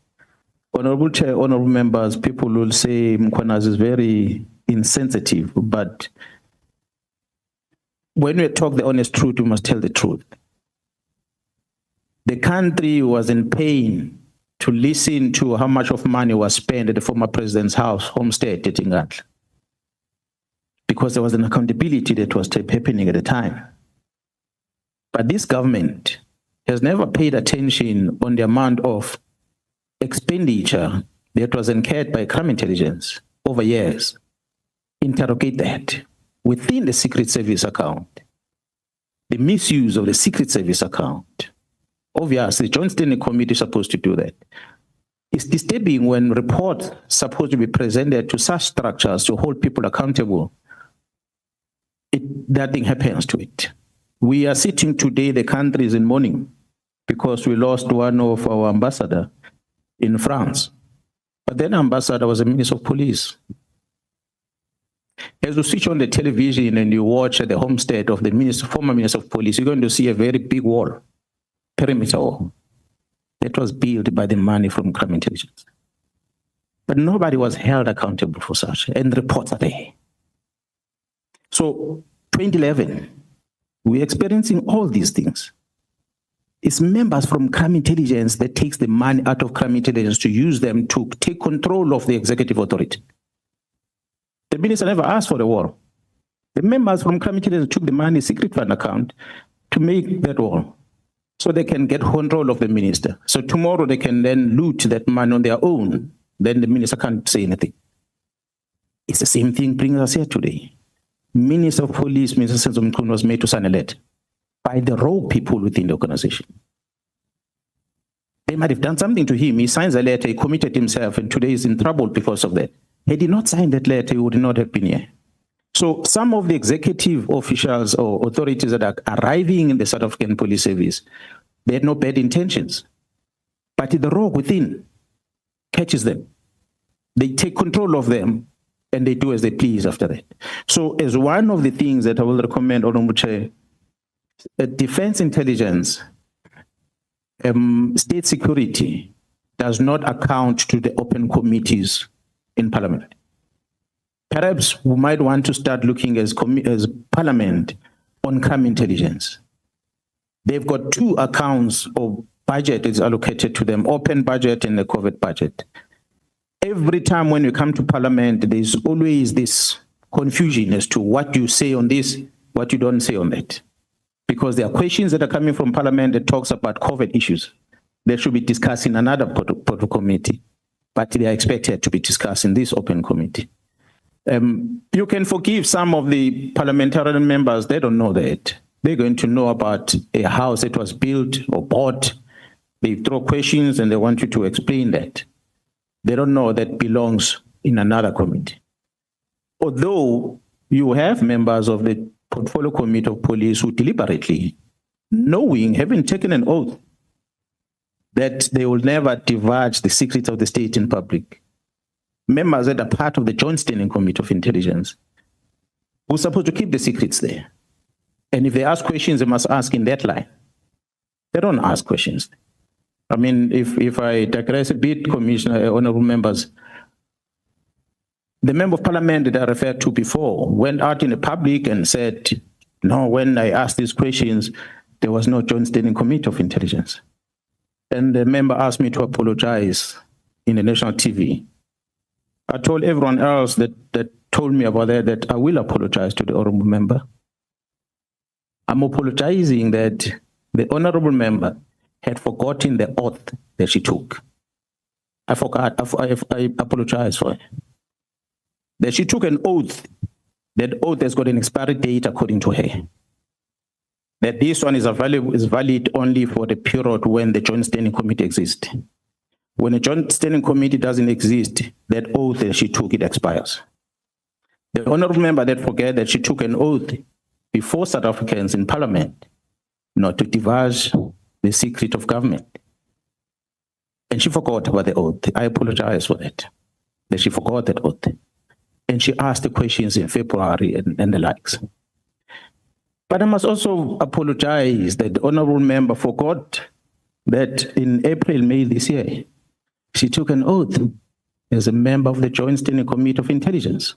Honorable Chair, honorable members, people will say Mkhwanazi is very insensitive, but when we talk the honest truth, we must tell the truth. The country was in pain to listen to how much of money was spent at the former president's house, homestead at Ingatla, because there was an accountability that was happening at the time. But this government has never paid attention on the amount of expenditure that was incurred by crime intelligence over years. Interrogate that within the Secret Service account, the misuse of the Secret Service account. Obviously, the Joint Standing Committee is supposed to do that. It's disturbing when reports supposed to be presented to such structures to hold people accountable. Nothing happens to it. We are sitting today, the country is in mourning because we lost one of our ambassadors in France. But then ambassador was a minister of police. As you switch on the television and you watch the homestead of the former minister of police, you're going to see a very big wall, perimeter wall, that was built by the money from crime intelligence. But nobody was held accountable for such, and reports are there. So 2011, we're experiencing all these things. It's members from crime intelligence that takes the money out of crime intelligence to use them to take control of the executive authority. The minister never asked for the wall. The members from crime intelligence took the money secret fund account to make that wall so they can get control of the minister. So tomorrow they can then loot that money on their own. Then the minister can't say anything. It's the same thing brings us here today. Minister of Police, Minister Mkhwanazi, was made to sign a letter by the raw people within the organization. They might have done something to him. He signs a letter, he committed himself, and today is in trouble because of that. Had he not signed that letter, he would not have been here. So some of the executive officials or authorities that are arriving in the South African Police Service, they had no bad intentions. But the raw within catches them. They take control of them and they do as they please after that. So as one of the things that I will recommend, Honorable Chair, defense intelligence, state security does not account to the open committees in Parliament. Perhaps we might want to start looking as Parliament on crime intelligence. They've got two accounts of budget is allocated to them, open budget and the COVID budget. Every time when you come to Parliament, there's always this confusion as to what you say on this, what you don't say on that. Because there are questions that are coming from Parliament that talks about COVID issues. They should be discussed in another committee, but they are expected to be discussed in this open committee. You can forgive some of the parliamentary members, they don't know that. They're going to know about a house that was built or bought. They throw questions and they want you to explain that. They don't know that belongs in another committee. Although you have members of the Portfolio Committee of Police who deliberately, knowing, having taken an oath, that they will never divulge the secrets of the state in public. Members that are part of the Joint Standing Committee of Intelligence who are supposed to keep the secrets there. And if they ask questions, they must ask in that line. They don't ask questions. I mean, if I digress a bit, Commissioner, honorable members, the member of parliament that I referred to before went out in the public and said, No, when I asked these questions, there was no joint standing committee of intelligence. And the member asked me to apologize in the national TV. I told everyone else that told me about that I will apologize to the honorable member. I'm apologizing that the honorable member had forgotten the oath that she took. I forgot. I apologize for it. That she took an oath. That oath has got an expiry date according to her. That this one is valid only for the period when the joint standing committee exists. When a joint standing committee doesn't exist, that oath that she took, it expires. The honorable member that forget that she took an oath before South Africans in parliament not to divulge the secret of government. And she forgot about the oath. I apologize for that she forgot that oath. And she asked the questions in February and the likes. But I must also apologize that the honorable member forgot that in April, May this year, she took an oath as a member of the Joint Standing Committee of Intelligence.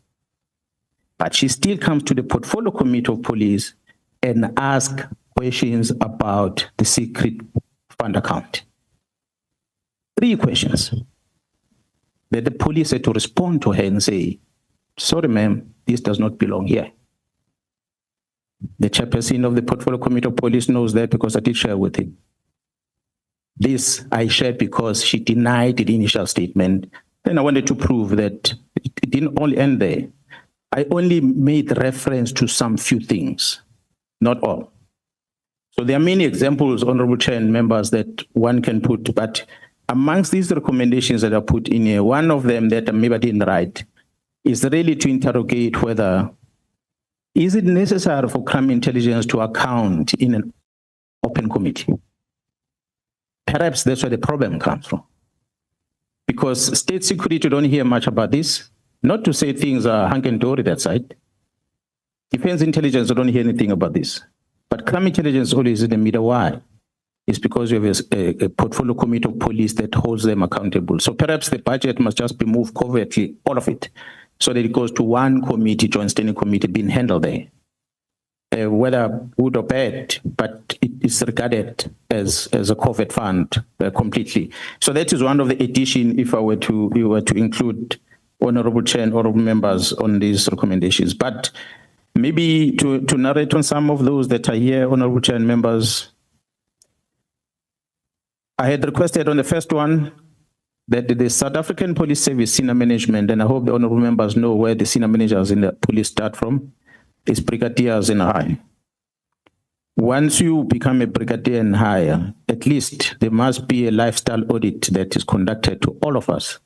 But she still comes to the Portfolio Committee of Police and asks questions about the secret fund account. 3 questions that the police had to respond to her and say, sorry, ma'am, this does not belong here. The chairperson of the Portfolio Committee of Police knows that because I did share with him. This I shared because she denied the initial statement. Then I wanted to prove that it didn't only end there. I only made reference to some few things, not all. So there are many examples, Honorable Chair and members, that one can put, but amongst these recommendations that are put in here, one of them that maybe I didn't write is really to interrogate whether is it necessary for crime intelligence to account in an open committee? Perhaps that's where the problem comes from. Because state security don't hear much about this. Not to say things are hunky-dory that side. Defense intelligence don't hear anything about this. But crime intelligence always in the middle. Why? It's because you have a portfolio committee of police that holds them accountable. So perhaps the budget must just be moved covertly, all of it, so that it goes to one committee, joint standing committee, being handled there. Whether good or bad, but it is regarded as a covert fund completely. So that is one of the addition if we were to include Honorable Chair and Honorable members on these recommendations. But maybe to narrate on some of those that are here, Honorable Chair and members, I had requested on the first one that the South African Police Service senior management, and I hope the honorable members know where the senior managers in the police start from, is brigadiers and higher. Once you become a brigadier and higher, at least there must be a lifestyle audit that is conducted to all of us.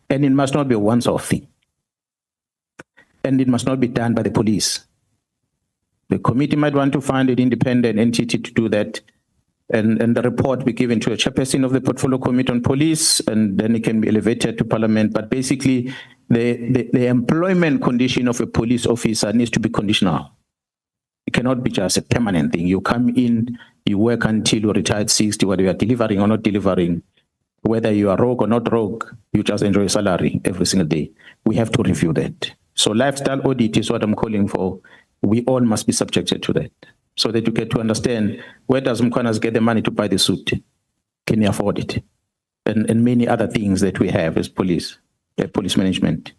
And it must not be a once-off thing. And it must not be done by the police. The committee might want to find an independent entity to do that. And the report be given to a chairperson of the Portfolio Committee on Police, and then it can be elevated to Parliament. But basically, the employment condition of a police officer needs to be conditional. It cannot be just a permanent thing. You come in, you work until you retire at 60, whether you are delivering or not delivering, whether you are rogue or not rogue, you just enjoy a salary every single day. We have to review that. So lifestyle audit is what I'm calling for. We all must be subjected to that, so that you get to understand where does Mkhwanazi get the money to buy the suit? Can he afford it? And many other things that we have as police management.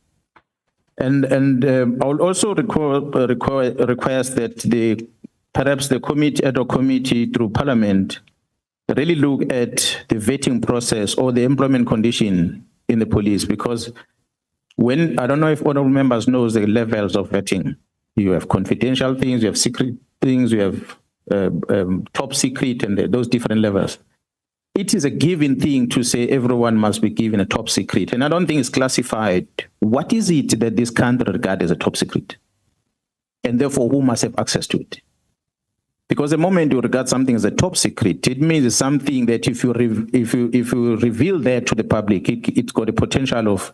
And I will also request that perhaps the committee, ad hoc committee through Parliament, really look at the vetting process or the employment condition in the police, because when, I don't know if honorable members knows the levels of vetting. You have confidential things, you have secret things, you have top secret, and those different levels. It is a given thing to say everyone must be given a top secret, and I don't think it's classified. What is it that this country regards as a top secret? And therefore, who must have access to it? Because the moment you regard something as a top secret, it means it's something that if you reveal that to the public, it's got a potential of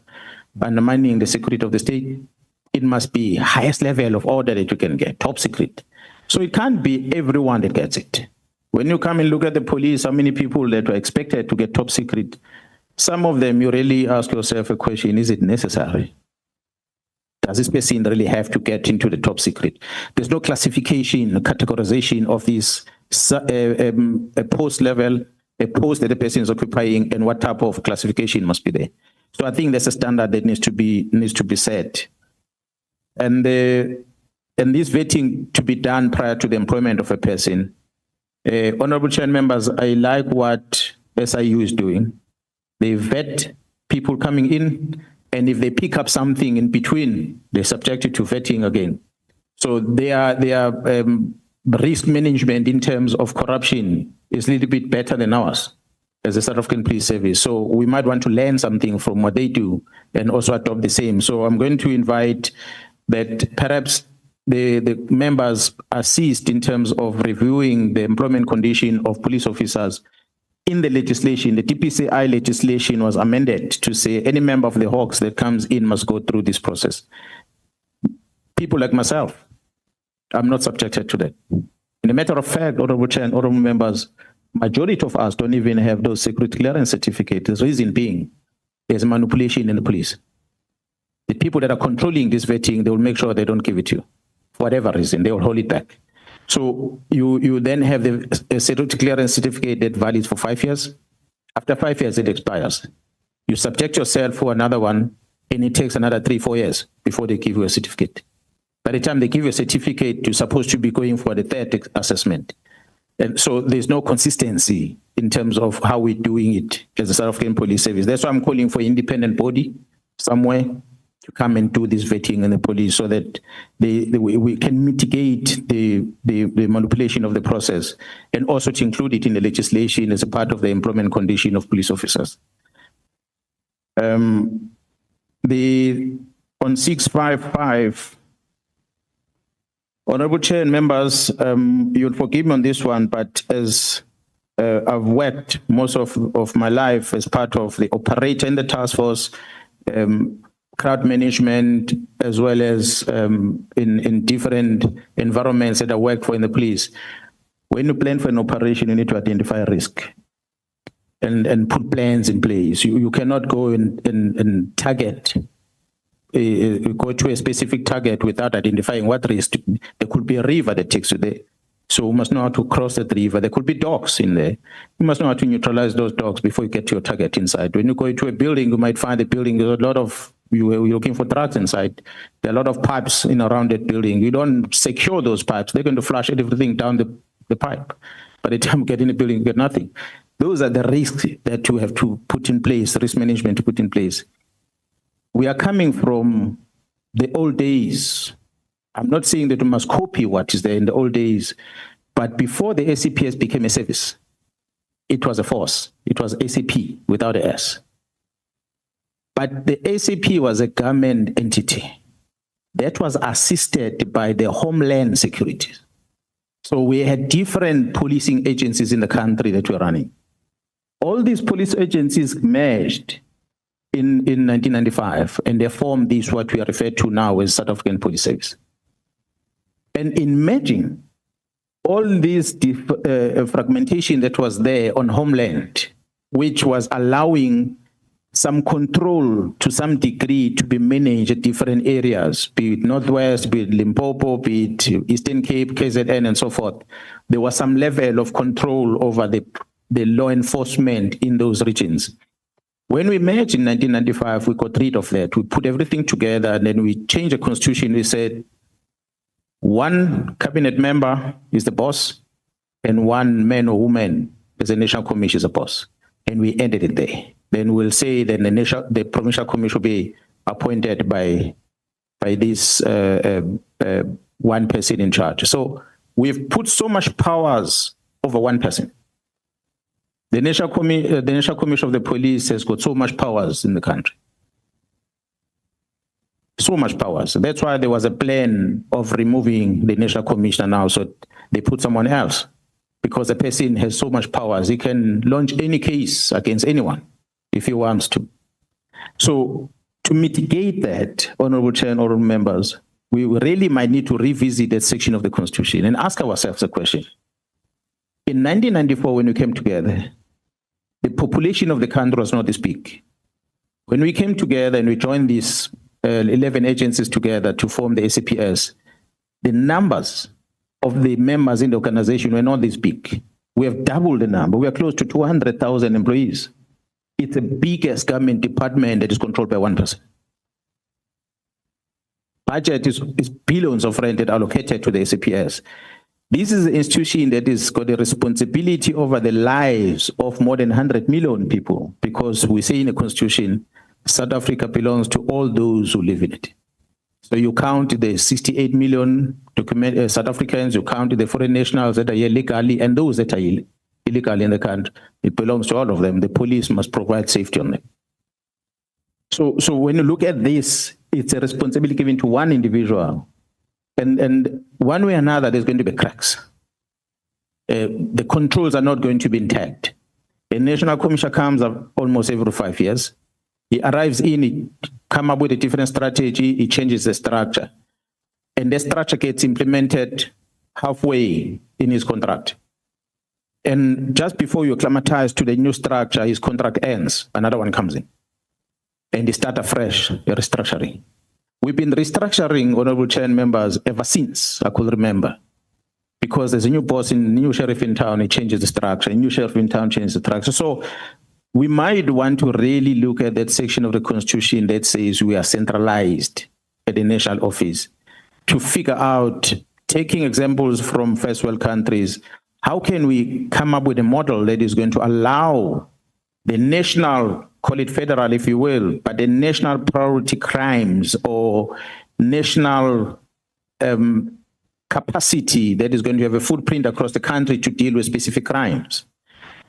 undermining the security of the state. It must be highest level of order that you can get, top secret. So it can't be everyone that gets it. When you come and look at the police, how many people that were expected to get top secret, some of them you really ask yourself a question, is it necessary? Does this person really have to get into the top secret? There's no classification, categorization of this a post level, a post that the person is occupying, and what type of classification must be there. So I think there's a standard that needs to be set, and this vetting to be done prior to the employment of a person. Honorable Chair and members, I like what SIU is doing. They vet people coming in, and if they pick up something in between, they're subjected to vetting again. So their risk management in terms of corruption is a little bit better than ours as a South African Police Service. So we might want to learn something from what they do and also adopt the same. So I'm going to invite that perhaps the members assist in terms of reviewing the employment condition of police officers. In the legislation, the DPCI legislation was amended to say any member of the Hawks that comes in must go through this process. People like myself, I'm not subjected to that. In a matter of fact, Honorable Chair and Honorable members, majority of us don't even have those security clearance certificates. The reason being, there's manipulation in the police. The people that are controlling this vetting, they will make sure they don't give it to you. For whatever reason, they will hold it back. So you then have the security clearance certificate that valids for 5 years. After 5 years, it expires. You subject yourself for another one, and it takes another 3-4 years before they give you a certificate. By the time they give you a certificate, you're supposed to be going for the third assessment. And so there's no consistency in terms of how we're doing it as a South African Police Service. That's why I'm calling for an independent body somewhere to come and do this vetting in the police so that we can mitigate the manipulation of the process, and also to include it in the legislation as a part of the employment condition of police officers. On 655, Honorable Chair and members, you'll forgive me on this one, but as I've worked most of my life as part of the operator in the task force, crowd management, as well as in different environments that I work for in the police. When you plan for an operation, you need to identify risk and put plans in place. You cannot go and target, go to a specific target without identifying what risk. There could be a river that takes you there. So we must know how to cross that river. There could be dogs in there. You must know how to neutralize those dogs before you get to your target inside. When you go into a building, you might find the building, there's a lot of, you're looking for drugs inside. There are a lot of pipes in around that building. You don't secure those pipes. They're going to flush everything down the pipe. By the time you get in the building, you get nothing. Those are the risks that you have to put in place, risk management to put in place. We are coming from the old days. I'm not saying that we must copy what is there in the old days, but before the SAPS became a service, it was a force. It was SAP without an S. But the SAP was a government entity that was assisted by the Homeland Security. So we had different policing agencies in the country that were running. All these police agencies merged in 1995, and they formed this, what we are referred to now as South African Police Service. And in merging all this fragmentation that was there on Homeland, which was allowing some control to some degree to be managed at different areas, be it Northwest, be it Limpopo, be it Eastern Cape, KZN, and so forth. There was some level of control over the law enforcement in those regions. When we merged in 1995, we got rid of that. We put everything together, and then we changed the constitution. We said, one cabinet member is the boss, and one man or woman as a national commission is a boss. And we ended it there. Then we'll say that the provincial commission will be appointed by this one person in charge. So we've put so much powers over one person. The national commission of the police has got so much powers in the country. So much powers. That's why there was a plan of removing the national commissioner now, so they put someone else, because the person has so much powers. He can launch any case against anyone if he wants to. So to mitigate that, Honorable Chair and Honorable members, we really might need to revisit that section of the Constitution and ask ourselves a question. In 1994, when we came together, the population of the country was not this big. When we came together and we joined this 11 agencies together to form the SAPS, the numbers of the members in the organization were not this big. We have doubled the number. We are close to 200,000 employees. It's the biggest government department that is controlled by one person. Budget is billions of rand allocated to the SAPS. This is an institution that has got a responsibility over the lives of more than 100 million people, because we say in the constitution, South Africa belongs to all those who live in it. So you count the 68 million South Africans, you count the foreign nationals that are here legally, and those that are illegally in the country. It belongs to all of them. The police must provide safety on them. So when you look at this, it's a responsibility given to one individual. And one way or another, there's going to be cracks. The controls are not going to be intact. A national commissioner comes up almost every 5 years. He arrives in, he comes up with a different strategy, he changes the structure. And the structure gets implemented halfway in his contract. And just before you acclimatize to the new structure, his contract ends, another one comes in. And they start afresh, a restructuring. We've been restructuring, Honorable Chair and members, ever since I could remember. Because there's a new boss, new sheriff in town, he changes the structure, a new sheriff in town changes the structure. So we might want to really look at that section of the Constitution that says we are centralized at the national office to figure out, taking examples from first world countries, how can we come up with a model that is going to allow the national, call it federal if you will, but the national priority crimes or national capacity that is going to have a footprint across the country to deal with specific crimes.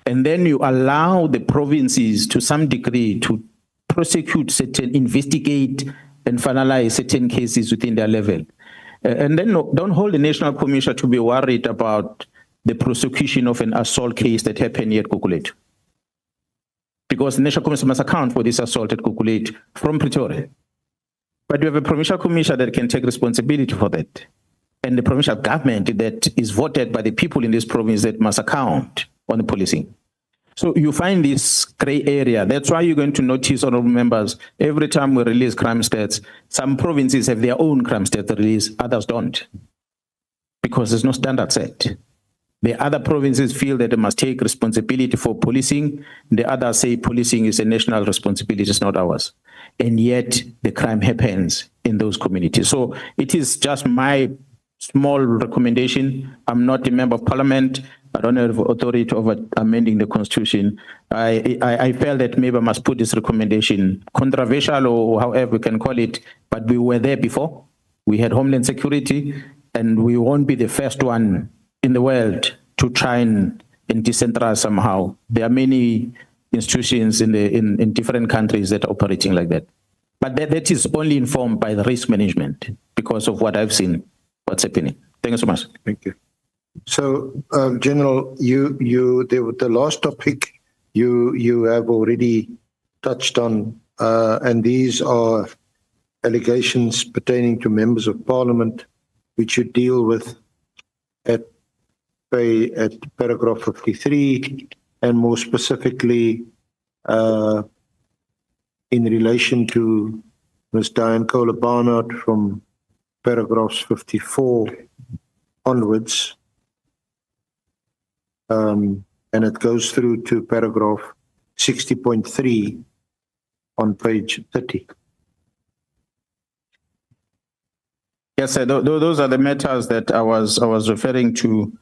And then you allow the provinces to some degree to prosecute certain, investigate and finalize certain cases within their level. And then don't hold the National Commission to be worried about the prosecution of an assault case that happened here at Gugulethu. Because the National Commission must account for this assault at Gugulethu from Pretoria. But you have a provincial commissioner that can take responsibility for that. And the provincial government that is voted by the people in this province that must account on the policing. So you find this gray area. That's why you're going to notice, honorable members, every time we release crime stats, some provinces have their own crime stats release, others don't. Because there's no standard set. The other provinces feel that they must take responsibility for policing. The others say policing is a national responsibility, it's not ours. And yet the crime happens in those communities. So it is just my small recommendation. I'm not a member of parliament. I don't have authority over amending the constitution. I felt that maybe I must put this recommendation, controversial or however we can call it, but we were there before. We had Homeland Security, and we won't be the first one in the world to try and decentralize somehow. There are many institutions in different countries that are operating like that. But that is only informed by the risk management because of what I've seen, what's happening. Thank you so much. Thank you. So, General, the last topic you have already touched on, and these are allegations pertaining to members of parliament, which you deal with at paragraph 53, and more specifically in relation to Ms. Diane Kohler Barnard from paragraphs 54 onwards. And it goes through to paragraph 60.3 on page 30. Yes, sir. Those are the matters that I was referring to,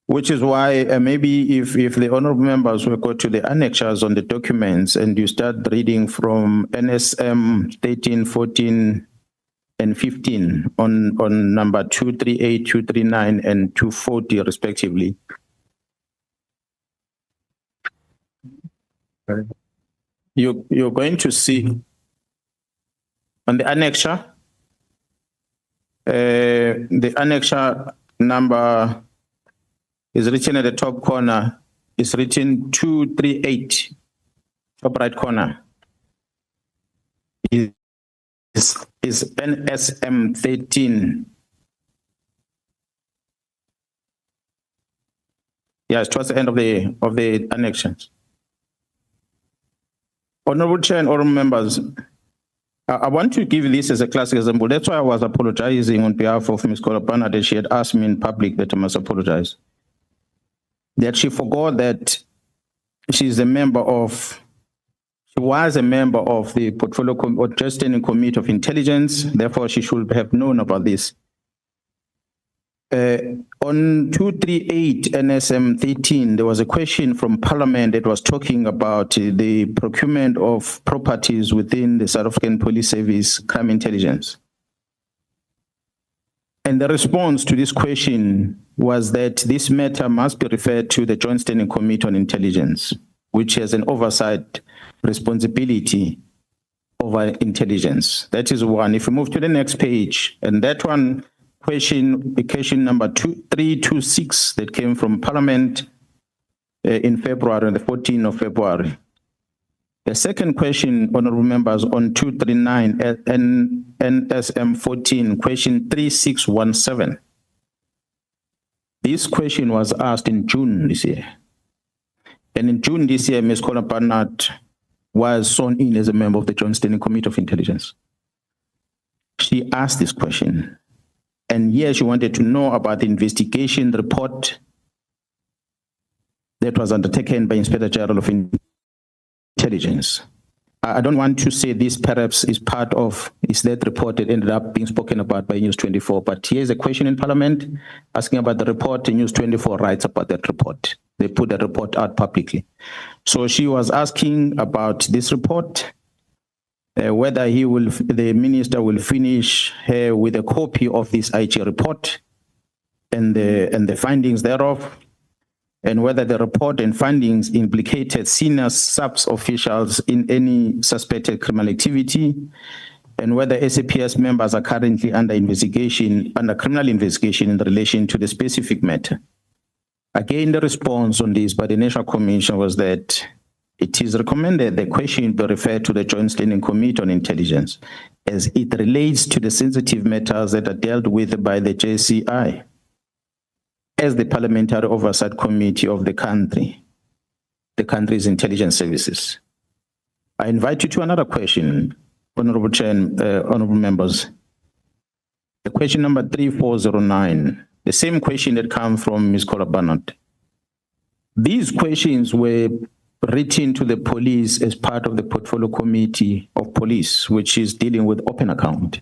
which is why maybe if the honorable members will go to the annexures on the documents and you start reading from NSM 13, 14, and 15 on number 238, 239, and 240 respectively. You're going to see on the annexure, the annexure number is written at the top corner. It's written 238, top right corner. Is NSM 13. Yes, towards the end of the annexations. Honorable Chair and honorable members, I want to give this as a classic example. That's why I was apologizing on behalf of Ms. Kohler Barnard that she had asked me in public that I must apologize. That she forgot that she was a member of the Portfolio or Just Standing Committee of Intelligence. Therefore, she should have known about this. On 238 NSM 13, there was a question from Parliament that was talking about the procurement of properties within the South African Police Service crime intelligence. And the response to this question was that this matter must be referred to the Joint Standing Committee on Intelligence, which has an oversight responsibility over intelligence. That is one. If we move to the next page, and that one, question number 326 that came from Parliament in February, on the 14th of February. The second question, honorable members, on 239 NSM 14, question 3617. This question was asked in June this year. And in June this year, Ms. Kohler Barnard was sworn in as a member of the Joint Standing Committee of Intelligence. She asked this question. And here she wanted to know about the investigation report that was undertaken by Inspector General of Intelligence. I don't want to say this perhaps is part of, is that report that ended up being spoken about by News 24, but here's a question in Parliament asking about the report, and News 24 writes about that report. They put that report out publicly. So she was asking about this report, whether the minister will finish her with a copy of this IG report and the findings thereof, and whether the report and findings implicated senior SAPS officials in any suspected criminal activity, and whether SAPS members are currently under criminal investigation in relation to the specific matter. Again, the response on this by the National Commission was that it is recommended the question be referred to the Joint Standing Committee on Intelligence as it relates to the sensitive matters that are dealt with by the JCI as the Parliamentary Oversight Committee of the country's intelligence services. I invite you to another question, Honorable Chair and Honorable Members. The question number 3409, the same question that comes from Ms. Kohler Barnard. These questions were written to the police as part of the Portfolio Committee of Police, which is dealing with open account.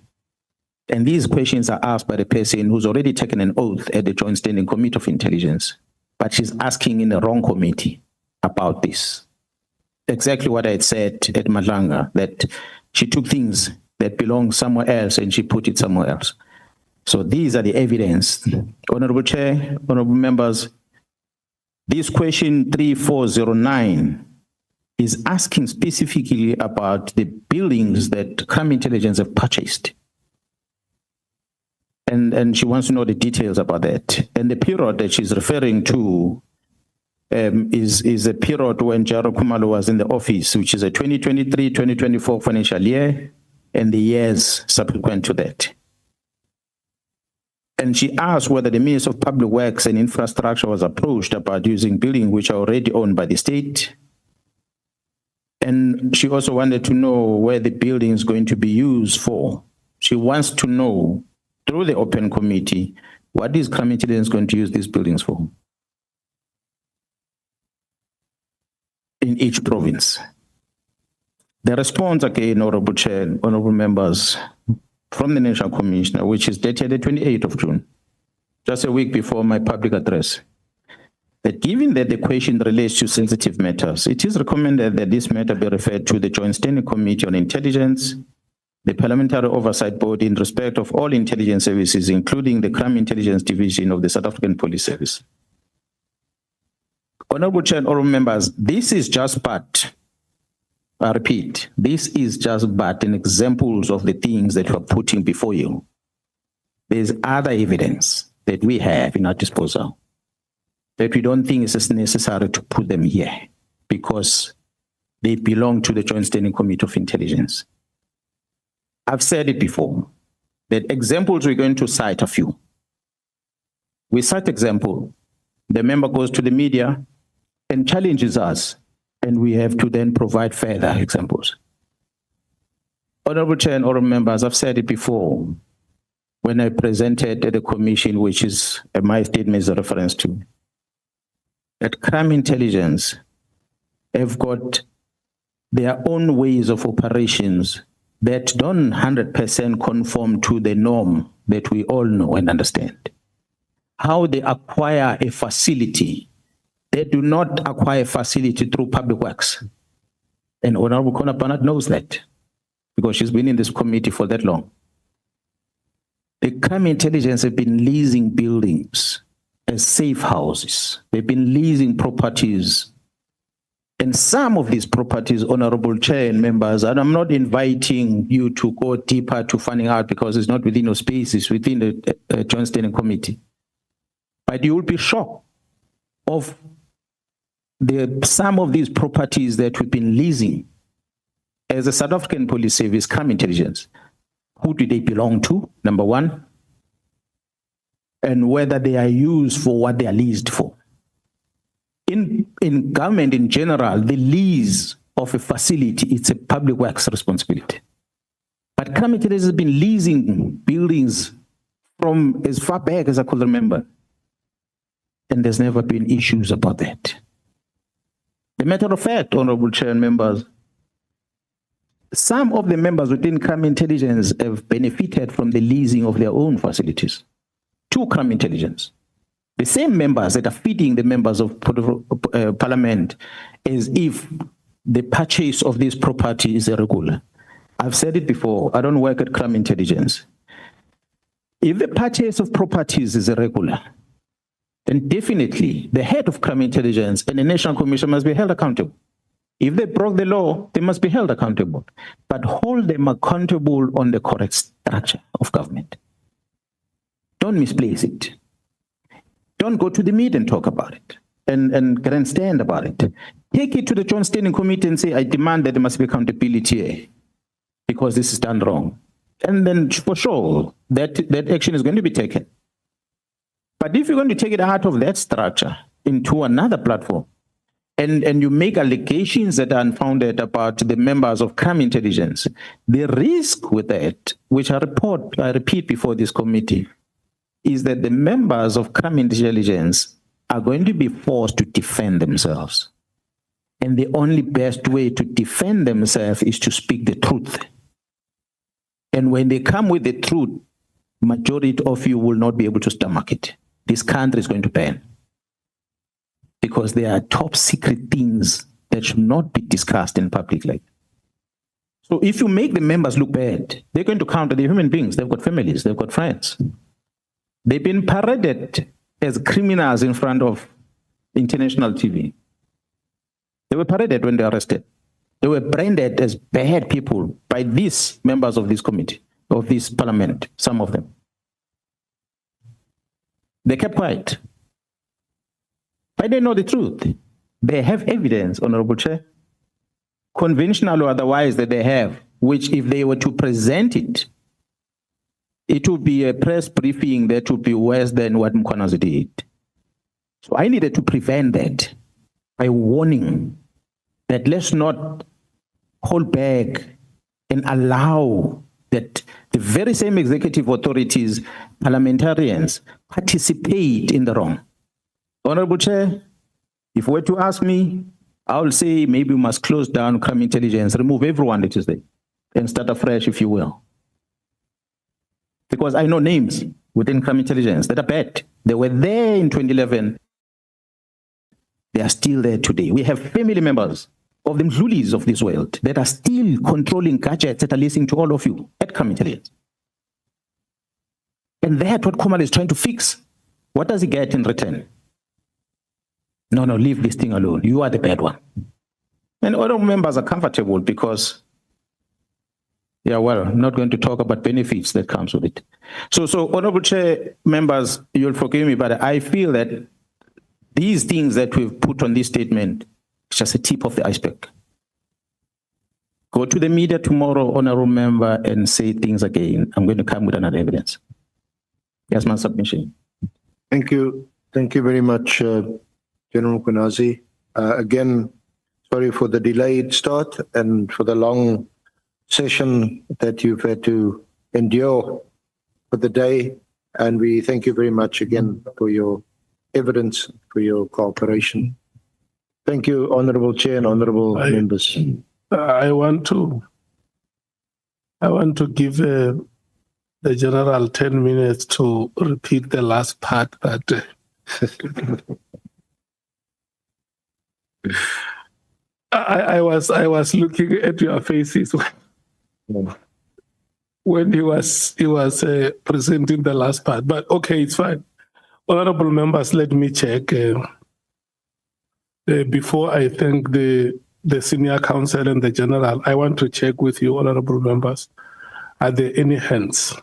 And these questions are asked by the person who's already taken an oath at the Joint Standing Committee of Intelligence, but she's asking in the wrong committee about this. Exactly what I had said at Madlanga, that she took things that belong somewhere else and she put it somewhere else. So these are the evidence. Honorable Chair, honorable members, this question 3409 is asking specifically about the buildings that crime intelligence have purchased. And she wants to know the details about that. And the period that she's referring to is a period when Jaro Kumalo was in the office, which is a 2023-2024 financial year, and the years subsequent to that. And she asked whether the Minister of Public Works and Infrastructure was approached about using buildings which are already owned by the state. And she also wanted to know where the building is going to be used for. She wants to know, through the open committee, what is crime intelligence going to use these buildings for in each province. The response, again, Honorable Chair, honorable members, from the National Commissioner, which is dated the 28th of June, just a week before my public address, that given that the question relates to sensitive matters, it is recommended that this matter be referred to the Joint Standing Committee on Intelligence, the Parliamentary Oversight Board in respect of all intelligence services, including the Crime Intelligence Division of the South African Police Service. Honorable Chair and honorable members, this is just but, I repeat, this is just but an examples of the things that we're putting before you. There's other evidence that we have in our disposal that we don't think it's necessary to put them here because they belong to the Joint Standing Committee of Intelligence. I've said it before, that examples we're going to cite a few. We cite example, the member goes to the media and challenges us, and we have to then provide further examples. Honorable Chair and honorable members, I've said it before when I presented at the commission, which is my statement is a reference to, that crime intelligence have got their own ways of operations that don't 100% conform to the norm that we all know and understand. How they acquire a facility, they do not acquire a facility through public works. And Honorable Kohler Barnard knows that because she's been in this committee for that long. The crime intelligence have been leasing buildings as safe houses. They've been leasing properties. And some of these properties, Honorable Chair and members, and I'm not inviting you to go deeper to finding out because it's not within your space, it's within the Joint Standing Committee. But you will be shocked of some of these properties that we've been leasing as a South African Police Service, crime intelligence. Who do they belong to, number one? And whether they are used for what they are leased for. In government in general, the lease of a facility, it's a public works responsibility. But crime intelligence has been leasing buildings from as far back as I could remember. And there's never been issues about that. The matter of fact, Honorable Chair and members, some of the members within crime intelligence have benefited from the leasing of their own facilities to crime intelligence. The same members that are feeding the members of Parliament as if the purchase of this property is irregular. I've said it before, I don't work at crime intelligence. If the purchase of properties is irregular, then definitely the head of crime intelligence and the National Commission must be held accountable. If they broke the law, they must be held accountable, but hold them accountable on the correct structure of government. Don't misplace it. Don't go to the media and talk about it and grandstand about it. Take it to the Joint Standing Committee and say, I demand that there must be accountability here because this is done wrong. And then for sure, that action is going to be taken. But if you're going to take it out of that structure into another platform, and you make allegations that are unfounded about the members of crime intelligence, the risk with that, which I repeat before this committee, is that the members of crime intelligence are going to be forced to defend themselves. And the only best way to defend themselves is to speak the truth. And when they come with the truth, majority of you will not be able to stomach it. This country is going to burn. Because there are top secret things that should not be discussed in public life. So if you make the members look bad, they're going to counter the human beings. They've got families, they've got friends. They've been paraded as criminals in front of international TV. They were paraded when they were arrested. They were branded as bad people by these members of this committee, of this parliament, some of them. They kept quiet. But they know the truth. They have evidence, Honorable Chair, conventional or otherwise, that they have, which if they were to present it, it would be a press briefing that would be worse than what Mkhwanazi did. So I needed to prevent that by warning that let's not hold back and allow that the very same executive authorities, parliamentarians, participate in the wrong. Honorable Chair, if you were to ask me, I will say maybe we must close down crime intelligence, remove everyone that is there, and start afresh, if you will. Because I know names within crime intelligence that are bad. They were there in 2011. They are still there today. We have family members of the Mdlulis of this world that are still controlling gadgets that are listening to all of you at crime intelligence. And that's what Khumalo is trying to fix. What does he get in return? No, leave this thing alone. You are the bad one. And other members are comfortable because, yeah, well, I'm not going to talk about benefits that comes with it. So Honorable Chair, members, you'll forgive me, but I feel that these things that we've put on this statement is just a tip of the iceberg. Go to the media tomorrow, Honorable Member, and say things again. I'm going to come with another evidence. That's my submission. Thank you. Thank you very much, General Mkhwanazi. Again, sorry for the delayed start and for the long session that you've had to endure for the day. And we thank you very much again for your evidence, for your cooperation. Thank you, Honorable Chair and Honorable members. I want to give the General 10 minutes to repeat the last part, but I was looking at your faces when he was presenting the last part. But okay, it's fine. Honorable members, let me check before I thank the senior counsel and the general. I want to check with you, honorable members. Are there any hands?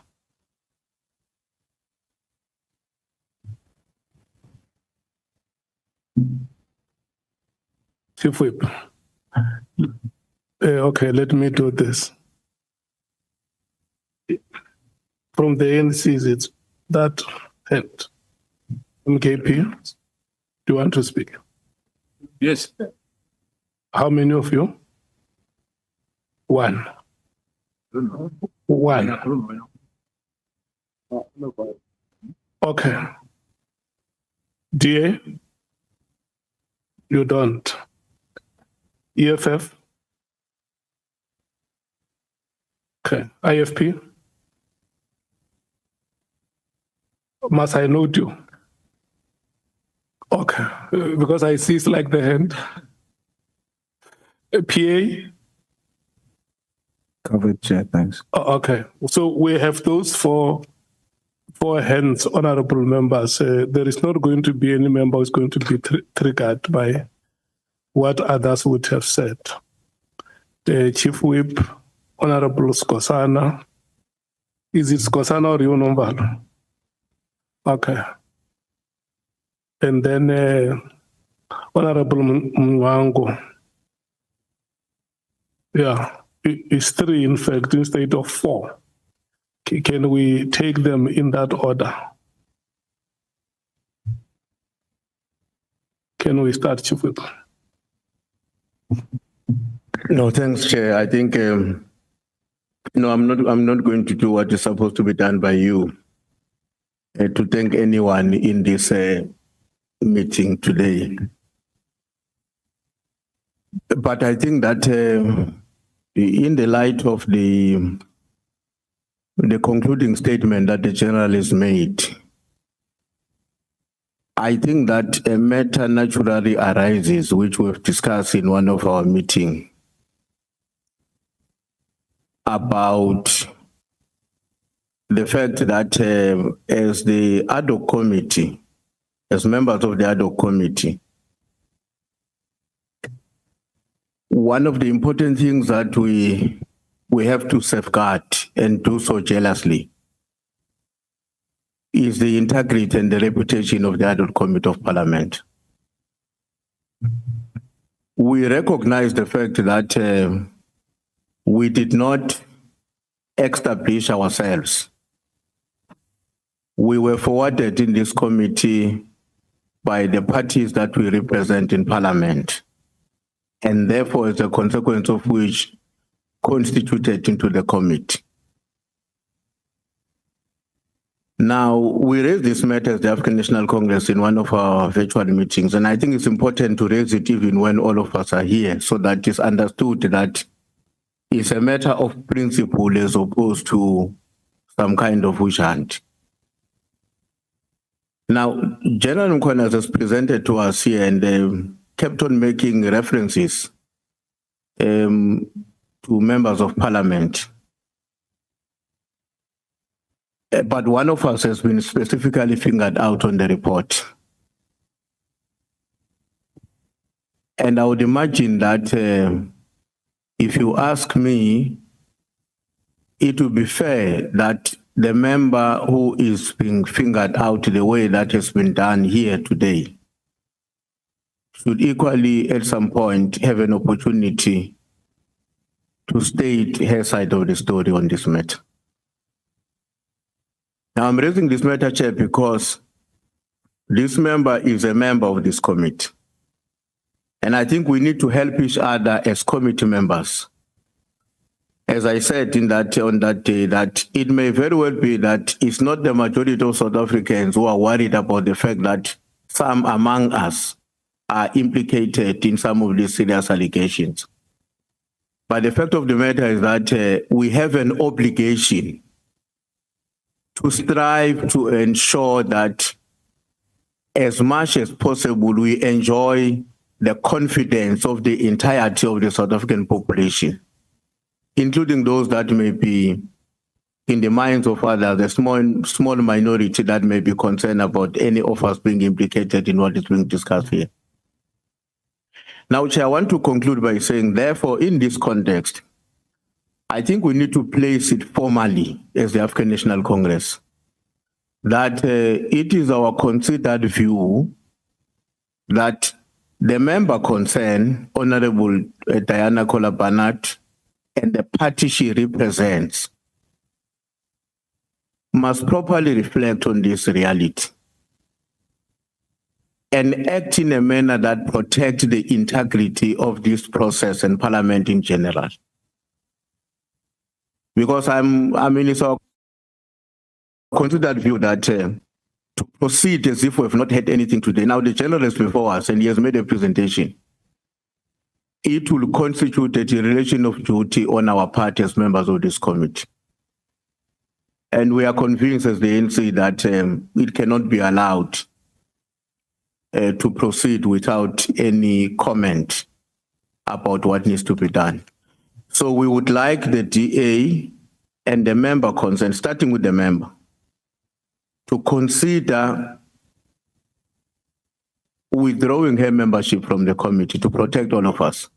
Chief Whip. Okay, let me do this. From the NCs, it's that hand. MKP, do you want to speak? Yes. How many of you? One. One. Okay. DA? You don't. EFF? Okay. IFP? Must I note you? Okay. Because I see it's like the hand. PA? Covered, Chair, thanks. Okay. So we have those four hands, honorable members. There is not going to be any member who's going to be triggered by what others would have said. The Chief Whip, Honorable Skosana. Is it Skosana or Yonombalo? Okay. And then Honorable Mwango. Yeah, it's 3 in fact instead of 4. Can we take them in that order? Can we start, Chief Whip? No, thanks, Chair. I think no, I'm not going to do what is supposed to be done by you. To thank anyone in this meeting today. But I think that in the light of the concluding statement that the General has made, I think that a matter naturally arises, which we've discussed in one of our meetings, about the fact that as the ad hoc committee, as members of the ad hoc committee, one of the important things that we have to safeguard and do so jealously is the integrity and the reputation of the ad hoc committee of Parliament. We recognize the fact that we did not establish ourselves. We were forwarded in this committee by the parties that we represent in Parliament, and therefore, as a consequence of which, constituted into the committee. Now, we raised this matter at the African National Congress in one of our virtual meetings, and I think it's important to raise it even when all of us are here, so that it's understood that it's a matter of principle as opposed to some kind of witch hunt. Now, General Mkhwanazi has presented to us here and kept on making references to members of Parliament. But one of us has been specifically fingered out on the report. And I would imagine that if you ask me, it would be fair that the member who is being fingered out the way that has been done here today should equally at some point have an opportunity to state her side of the story on this matter. Now I'm raising this matter, Chair, because this member is a member of this committee. And I think we need to help each other as committee members as I said on that day, that it may very well be that it's not the majority of South Africans who are worried about the fact that some among us are implicated in some of these serious allegations. But the fact of the matter is that we have an obligation to strive to ensure that as much as possible we enjoy the confidence of the entirety of the South African population, including those that may be in the minds of others, the small minority that may be concerned about any of us being implicated in what is being discussed here. Now, Chair, I want to conclude by saying, therefore, in this context, I think we need to place it formally as the African National Congress that it is our considered view that the member concerned, Honorable Diana Kohler Barnard, and the party she represents must properly reflect on this reality and act in a manner that protects the integrity of this process and Parliament in general. Because it's our considered view that to proceed as if we have not had anything today. Now the general is before us and he has made a presentation. It will constitute a relation of duty on our part as members of this committee. And we are convinced as the ANC that it cannot be allowed to proceed without any comment about what needs to be done. So we would like the DA and the member concerned, starting with the member, to consider withdrawing her membership from the committee to protect all of us.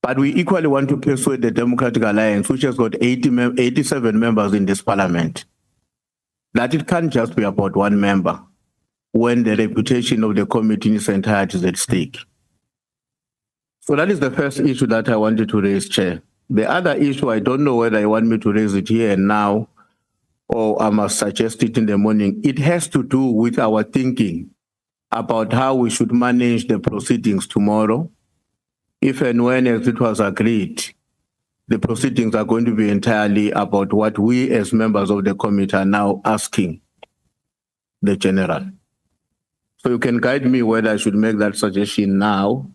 But we equally want to persuade the Democratic Alliance, which has got 87 members in this parliament, that it can't just be about one member when the reputation of the committee in its entirety is at stake. So that is the first issue that I wanted to raise, Chair. The other issue, I don't know whether I want me to raise it here and now, or I must suggest it in the morning. It has to do with our thinking about how we should manage the proceedings tomorrow. If and when, as it was agreed, the proceedings are going to be entirely about what we as members of the committee are now asking the general. So you can guide me whether I should make that suggestion now,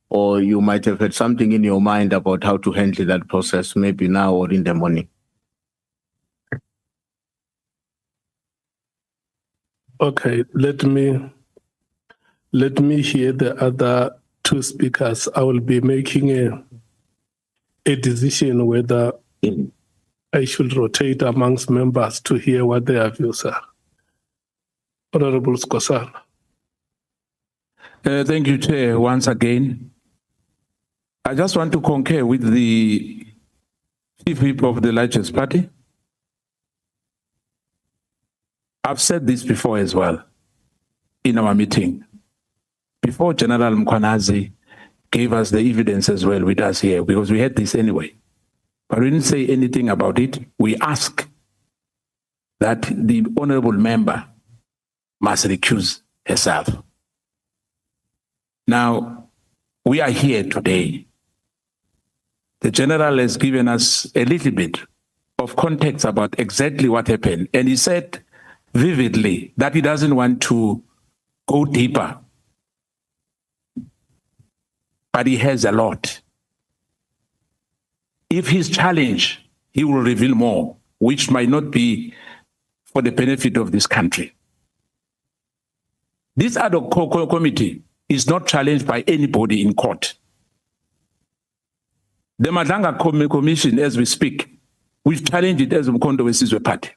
or you might have had something in your mind about how to handle that process, maybe now or in the morning. Okay, let me hear the other two speakers. I will be making a decision whether I should rotate amongst members to hear what their views are. Honorable Skosana. Thank you, Chair, once again. I just want to concur with the chief whip of the largest party. I've said this before as well in our meeting. Before General Mkhwanazi gave us the evidence as well with us here, because we had this anyway. But we didn't say anything about it. We asked that the honorable member must recuse herself. Now, we are here today. The general has given us a little bit of context about exactly what happened. And he said vividly that he doesn't want to go deeper. But he has a lot. If he's challenged, he will reveal more, which might not be for the benefit of this country. This ad hoc committee is not challenged by anybody in court. The Madanga Commission, as we speak, we challenge it as Mkondo Wesizwe Party.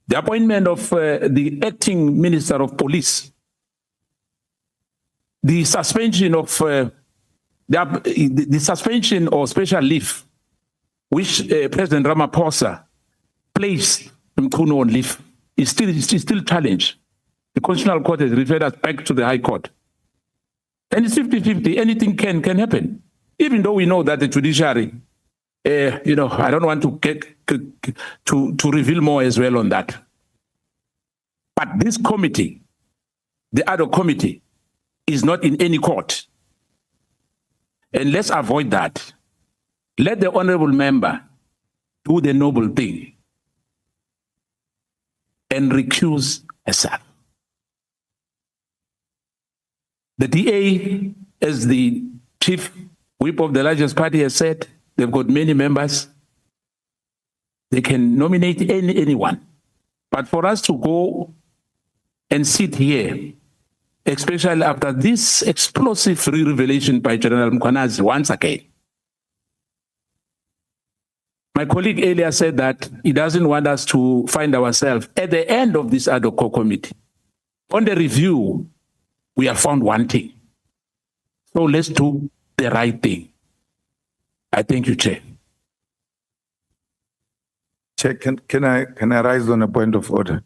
The appointment of the acting Minister of Police, the suspension of the suspension or special leave, which President Ramaphosa placed Mkhunu on leave, is still challenged. The Constitutional Court has referred us back to the High Court. And it's 50-50, anything can happen. Even though we know that the judiciary, I don't want to get to reveal more as well on that. But this committee, the ad hoc committee, is not in any court. And let's avoid that. Let the honorable member do the noble thing and recuse herself. The DA, as the chief whip of the largest party has said, they've got many members. They can nominate anyone. But for us to go and sit here, especially after this explosive revelation by General Mkhwanazi once again. My colleague earlier said that he doesn't want us to find ourselves at the end of this ad hoc committee. On the review, we are found wanting. So let's do the right thing. I thank you, Chair. Chair, can I rise on a point of order?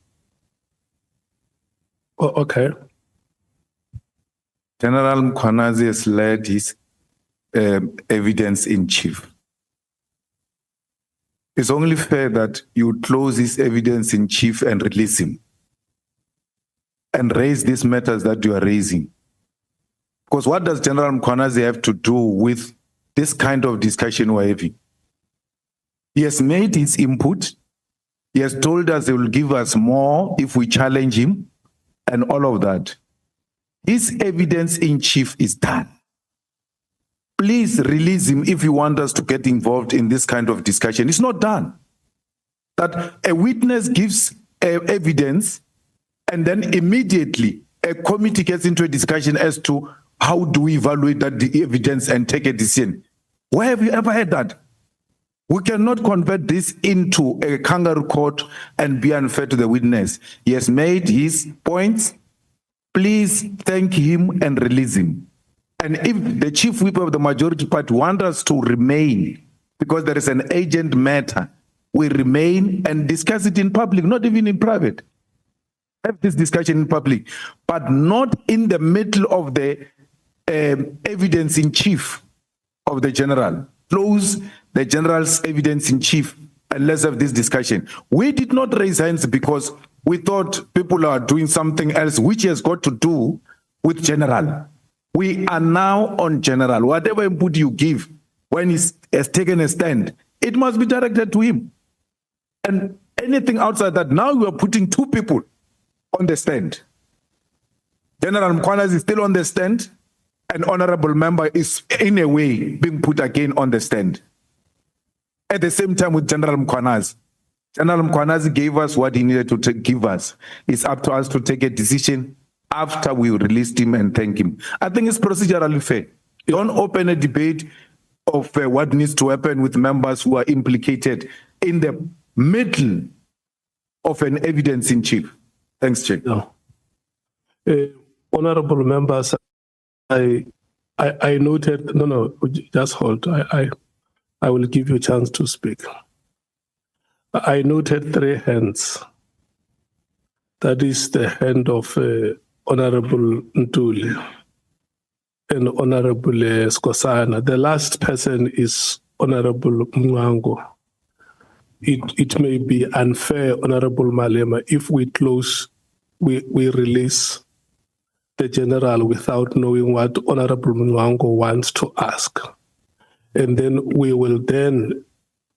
Oh, okay. General Mkhwanazi has led his evidence in chief. It's only fair that you close his evidence in chief and release him and raise these matters that you are raising. Because what does General Mkhwanazi have to do with this kind of discussion we're having? He has made his input. He has told us he will give us more if we challenge him and all of that. His evidence in chief is done. Please release him if you want us to get involved in this kind of discussion. It's not done. That a witness gives evidence and then immediately a committee gets into a discussion as to how do we evaluate that the evidence and take a decision. Where have you ever had that? We cannot convert this into a kangaroo court and be unfair to the witness. He has made his points. Please thank him and release him. And if the chief whip of the majority party wants us to remain, because there is an urgent matter, we remain and discuss it in public, not even in private. Have this discussion in public, but not in the middle of the evidence in chief of the general. Close the general's evidence in chief and let's have this discussion. We did not raise hands because we thought people are doing something else which has got to do with general. We are now on general. Whatever input you give when he has taken a stand, it must be directed to him. And anything outside that, now you are putting two people on the stand. General Mkhwanazi is still on the stand, and honorable member is in a way being put again on the stand. At the same time with General Mkhwanazi. General Mkhwanazi gave us what he needed to give us. It's up to us to take a decision after we released him and thank him. I think it's procedurally fair. Don't open a debate of what needs to happen with members who are implicated in the middle of an evidence in chief. Thanks, Chair. No. Honorable members, I noted, just hold. I will give you a chance to speak. I noted three hands. That is the hand of Honorable Ntuli and Honorable Skosana. The last person is Honorable Mwango. It may be unfair, Honorable Malema, if we release the general without knowing what Honorable Mwango wants to ask. And then we will then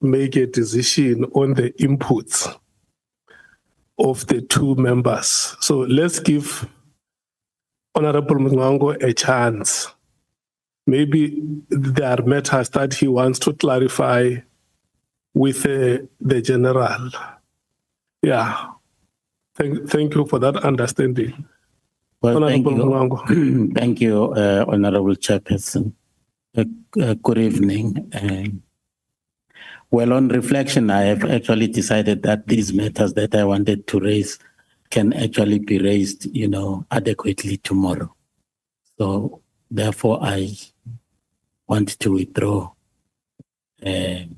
make a decision on the inputs of the two members. So let's give Honorable Mwango a chance. Maybe there are matters that he wants to clarify with the general. Yeah. Thank you for that understanding. Well, Honorable Mwango. Thank you, Honorable Chairperson. Good evening. Well, on reflection, I have actually decided that these matters that I wanted to raise can actually be raised, adequately tomorrow. So therefore, I want to withdraw and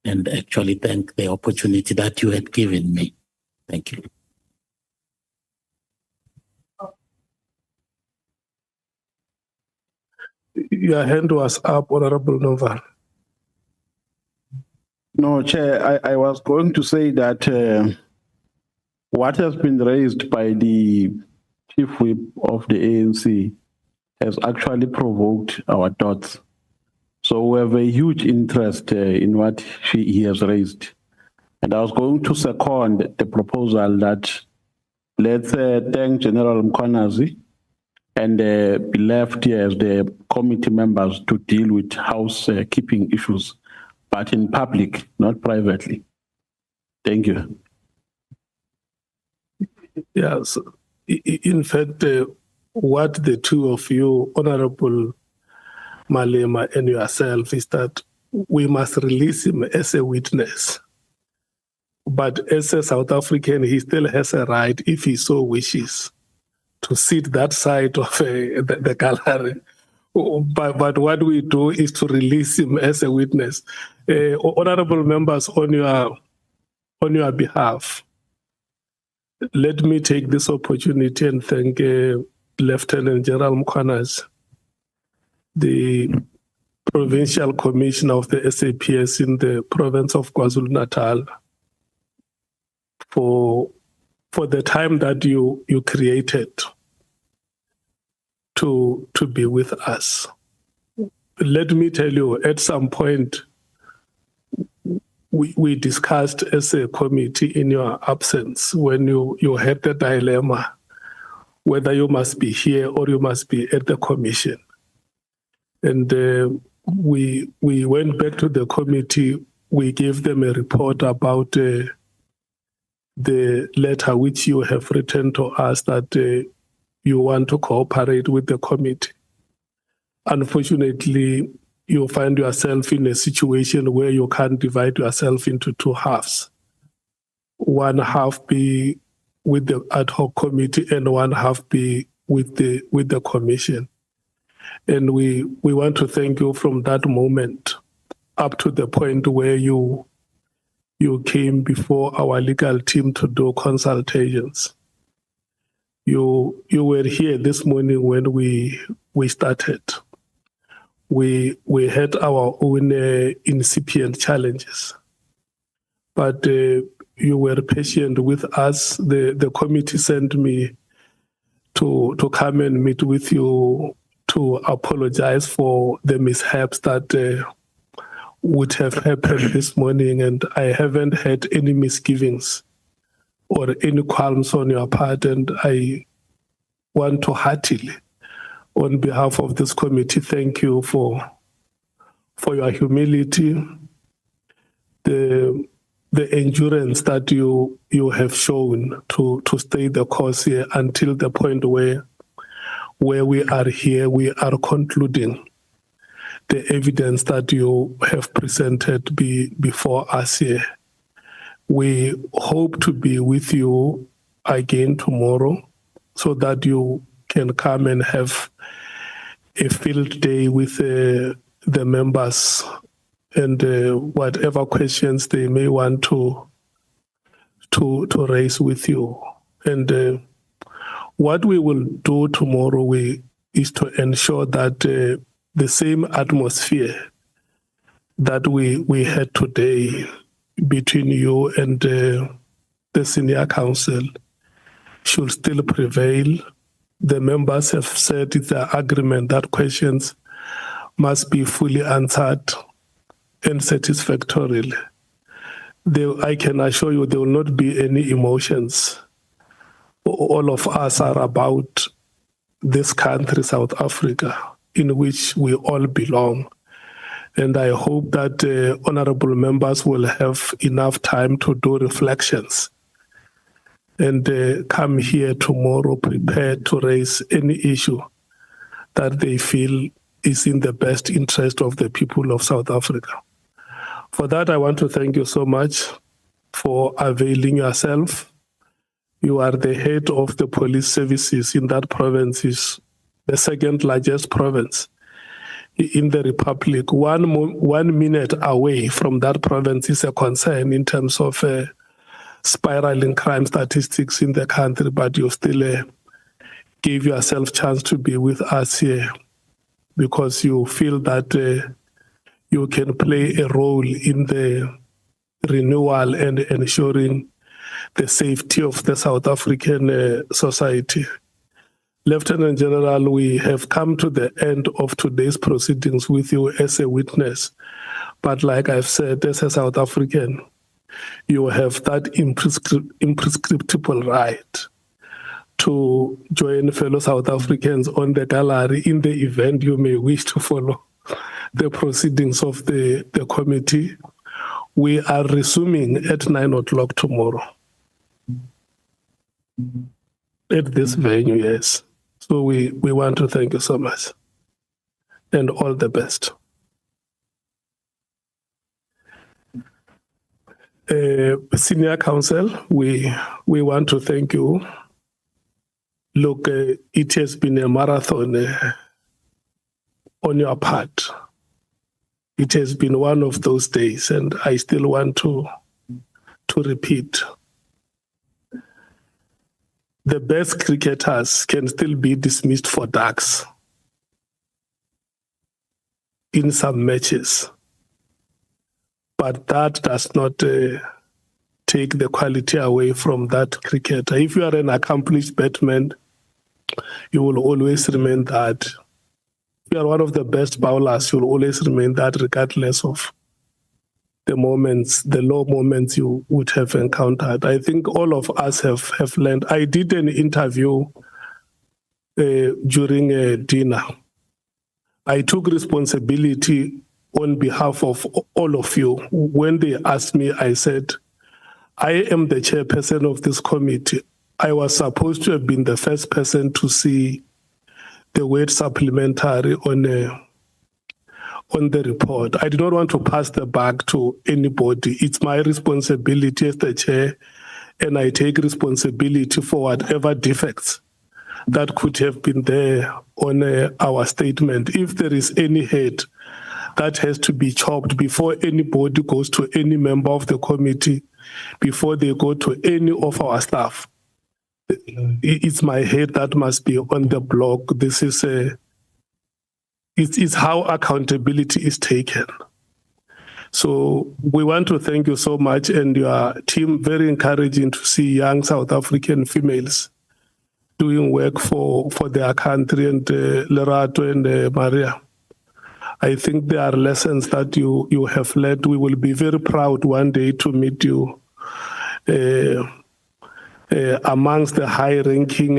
actually thank the opportunity that you had given me. Thank you. Your hand was up, Honorable Novan. No, Chair, I was going to say that what has been raised by the chief whip of the ANC has actually provoked our thoughts. So we have a huge interest in what he has raised. And I was going to second the proposal that let's thank General Mkhwanazi and be left here as the committee members to deal with housekeeping issues, but in public, not privately. Thank you. Yes. In fact, what the two of you, Honorable Malema and yourself, is that we must release him as a witness. But as a South African, he still has a right, if he so wishes, to sit that side of the gallery. But what we do is to release him as a witness. Honorable members, on your behalf, let me take this opportunity and thank Lieutenant General Mkhwanazi, the Provincial Commissioner of the SAPS in the province of KwaZulu-Natal, for the time that you created to be with us. Let me tell you, at some point, we discussed as a committee in your absence when you had the dilemma whether you must be here or you must be at the commission. And we went back to the committee. We gave them a report about the letter which you have written to us that you want to cooperate with the committee. Unfortunately, you find yourself in a situation where you can't divide yourself into two halves. One half be with the ad hoc committee and one half be with the commission. And we want to thank you from that moment up to the point where you came before our legal team to do consultations. You were here this morning when we started. We had our own incipient challenges, but you were patient with us. The committee sent me to come and meet with you to apologize for the mishaps that would have happened this morning, and I haven't had any misgivings or any qualms on your part, and I want to heartily, on behalf of this committee, thank you for your humility, the endurance that you have shown to stay the course here until the point where we are here. We are concluding the evidence that you have presented before us here. We hope to be with you again tomorrow so that you can come and have a field day with the members and whatever questions they may want to raise with you. And what we will do tomorrow is to ensure that the same atmosphere that we had today between you and the senior council should still prevail. The members have said it's their agreement that questions must be fully answered and satisfactorily. I can assure you there will not be any emotions. All of us are about this country, South Africa, in which we all belong. And I hope that honorable members will have enough time to do reflections and come here tomorrow prepared to raise any issue that they feel is in the best interest of the people of South Africa. For that, I want to thank you so much for availing yourself. You are the head of the police services in that province, is the second largest province in the Republic. 1 minute away from that province is a concern in terms of spiraling crime statistics in the country, but you still gave yourself chance to be with us here because you feel that you can play a role in the renewal and ensuring the safety of the South African society. Lieutenant General, we have come to the end of today's proceedings with you as a witness. But like I've said, as a South African, you have that imprescriptible right to join fellow South Africans on the gallery in the event you may wish to follow the proceedings of the committee. We are resuming at 9 o'clock tomorrow at this venue, yes. So we want to thank you so much and all the best. Senior Counsel, we want to thank you. Look, it has been a marathon on your part. It has been one of those days, and I still want to repeat. The best cricketers can still be dismissed for ducks in some matches. But that does not take the quality away from that cricketer. If you are an accomplished batsman, you will always remain that. If you are one of the best bowlers, you will always remain that regardless of the moments, the low moments you would have encountered. I think all of us have learned. I did an interview during a dinner. I took responsibility on behalf of all of you. When they asked me, I said, I am the chairperson of this committee. I was supposed to have been the first person to see the word supplementary on the report. I do not want to pass the buck to anybody. It's my responsibility as the chair, and I take responsibility for whatever defects that could have been there on our statement. If there is any head that has to be chopped before anybody goes to any member of the committee, before they go to any of our staff, it's my head that must be on the block. This is it's how accountability is taken. So we want to thank you so much, and your team. Very encouraging to see young South African females doing work for their country, and Lerato and Maria. I think there are lessons that you have learned. We will be very proud one day to meet you amongst the high-ranking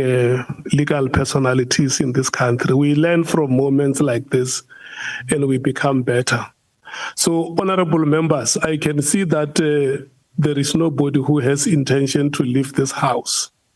legal personalities in this country. We learn from moments like this, and we become better. So, honorable members, I can see that there is nobody who has intention to leave this house.